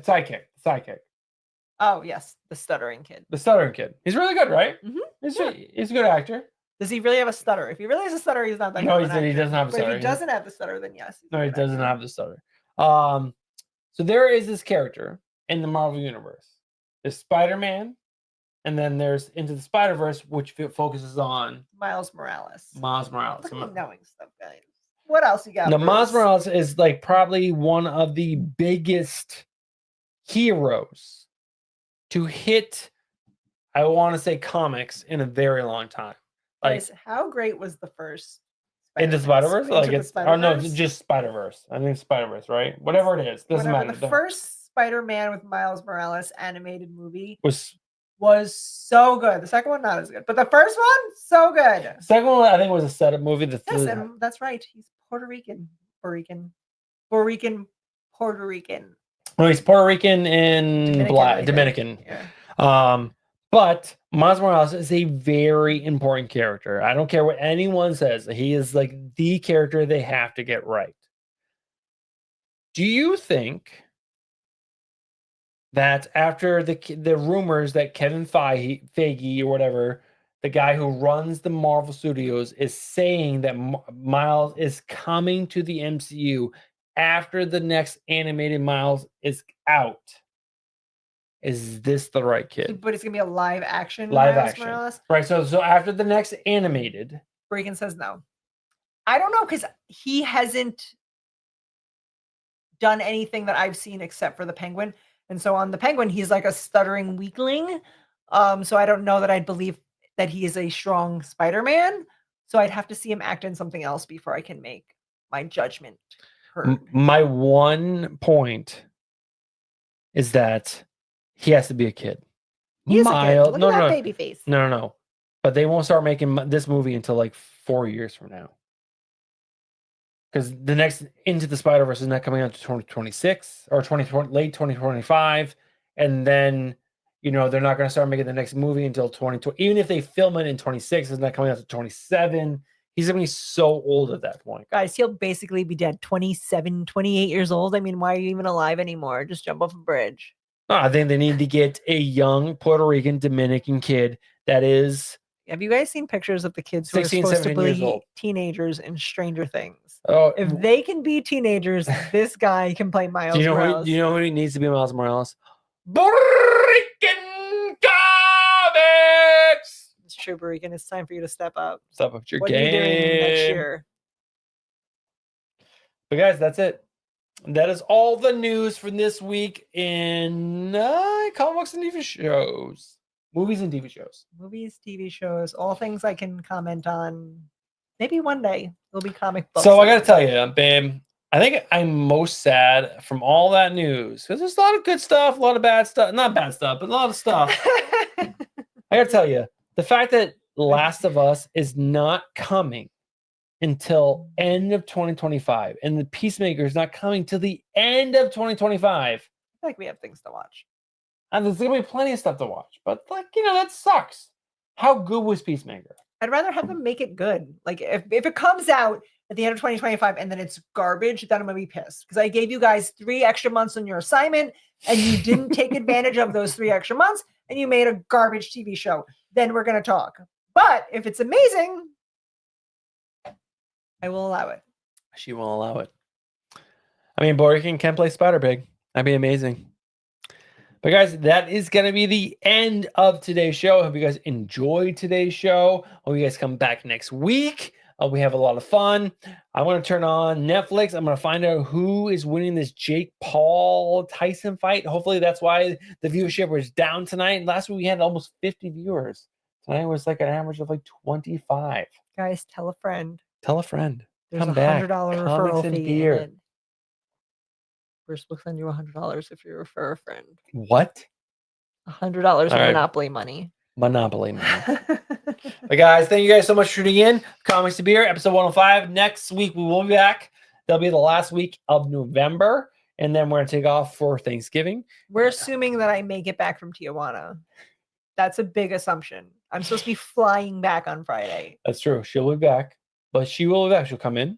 sidekick. The sidekick. Oh yes, the stuttering kid. The stuttering kid. He's really good, right? Mhm. He's Yeah. he's a good actor. Does he really have a stutter? If he really has a stutter, he's not that No, good of an he actor. doesn't have a But if stutter. he doesn't have the stutter, then yes. he's a No, he good doesn't actor. have the stutter. So there is this character in the Marvel Universe. There's Spider-Man, and then there's Into the Spider-Verse, which focuses on Miles Morales. Miles Morales. Look at me knowing stuff, guys. What else you got? Now, Miles Bruce? Morales is like probably one of the biggest heroes to hit, I want to say, comics in a very long time. Like Guys, how great was the first Into Spider-Man? Spider-Verse? Into Like the it's or no, Spider-Verse? just Spider-Verse. I think Spider-Verse, right? Whatever it is, doesn't Whatever. matter. The first Spider-Man with Miles Morales animated movie was so good. The second one not as good, but the first one so good. the second one I think was a setup movie. Yes, and that's right. He's Puerto Rican. No, he's Puerto Rican and Dominican. Yeah. But Miles Morales is a very important character. I don't care what anyone says. He is like the character they have to get right. Do you think that after the rumors that Kevin Feige or whatever, the guy who runs the Marvel Studios, is saying that Miles is coming to the MCU after the next animated Miles is out? Is this the right kid? But it's gonna be a live action. Morales? Right. So after the next animated, Breakin says no. I don't know because he hasn't done anything that I've seen except for the Penguin. And so on the Penguin, he's like a stuttering weakling. So I don't know that I'd believe that he is a strong Spider-Man. So I'd have to see him act in something else before I can make my judgment heard. My one point is that he has to be a kid. He's a kid. Look at that baby face. No. But they won't start making this movie until like 4 years from now. Because the next Into the Spider-Verse is not coming out to 2026 or late 2025. And then, they're not going to start making the next movie until 2020. Even if they film it in 26, it's not coming out to 27. He's going to be so old at that point. Guys, he'll basically be dead. 27, 28 years old. I mean, why are you even alive anymore? Just jump off a bridge. I think they need to get a young Puerto Rican Dominican kid that is. Have you guys seen pictures of the kids who 16, are supposed to be teenagers in Stranger Things? Oh, if they can be teenagers, this guy can play Miles Morales. Do you know who needs to be Miles Morales? Puerto Rican comics! It's true, Burican. It's time for you to step up. Step up your what game. What are you doing next year? But guys, that's it. That is all the news for this week in comic books and TV shows. Movies and TV shows. Movies, TV shows, all things I can comment on. Maybe one day there'll be comic books. So I got to tell you, babe, I think I'm most sad from all that news because there's a lot of good stuff, a lot of bad stuff. Not bad stuff, but a lot of stuff. I got to tell you, the fact that Last of Us is not coming until end of 2025 and the Peacemaker is not coming till the end of 2025. I feel like we have things to watch. And there's going to be plenty of stuff to watch. But, that sucks. How good was Peacemaker? I'd rather have them make it good. Like, if it comes out at the end of 2025 and then it's garbage, then I'm going to be pissed. Because I gave you guys 3 extra months on your assignment and you didn't take advantage of those 3 extra months and you made a garbage TV show. Then we're going to talk. But if it's amazing, I will allow it. She will allow it. I mean, Borkin can play Spider-Pig. That'd be amazing. But guys, that is going to be the end of today's show. I hope you guys enjoyed today's show. I hope you guys come back next week. We have a lot of fun. I want to turn on Netflix. I'm going to find out who is winning this Jake Paul Tyson fight. Hopefully that's why the viewership was down tonight. Last week we had almost 50 viewers. Tonight was like an average of like 25. Guys, tell a friend. Tell a friend. There's Come $100 back. referral fee. Beer. Bruce will send you $100 if you refer a friend. What? $100 of Monopoly money. Monopoly money. But guys, thank you guys so much for tuning in. Comics to Beer, episode 105. Next week we will be back. That'll be the last week of November, and then we're gonna take off for Thanksgiving. We're assuming that I may get back from Tijuana. That's a big assumption. I'm supposed to be flying back on Friday. That's true. She'll be back, but she will be back. She'll come in,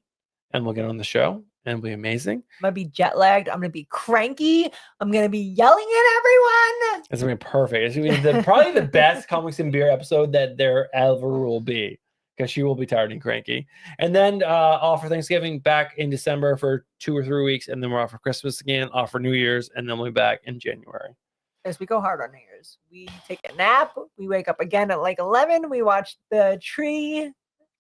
and we'll get on the show, and it'll be amazing. I'm gonna be jet lagged. I'm gonna be cranky. I'm gonna be yelling at everyone. It's gonna be perfect. It's gonna be probably the best Comics and Beer episode that there ever will be, because she will be tired and cranky. And then off for Thanksgiving, back in December for 2 or 3 weeks, and then we're off for Christmas again, off for New Year's, and then we'll be back in January. As we go hard on New Year's, we take a nap. We wake up again at like 11. We watch the tree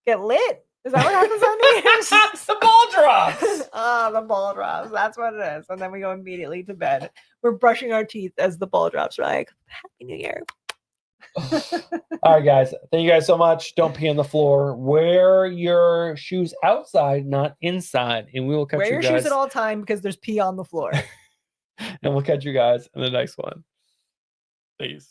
get lit. Is that what happens on New Year's? The ball drops. The ball drops. That's what it is. And then we go immediately to bed. We're brushing our teeth as the ball drops. We're like, Happy New Year. All right, guys. Thank you guys so much. Don't pee on the floor. Wear your shoes outside, not inside. And we will catch Wear you your guys. shoes at all time because there's pee on the floor. And we'll catch you guys in the next one. Peace.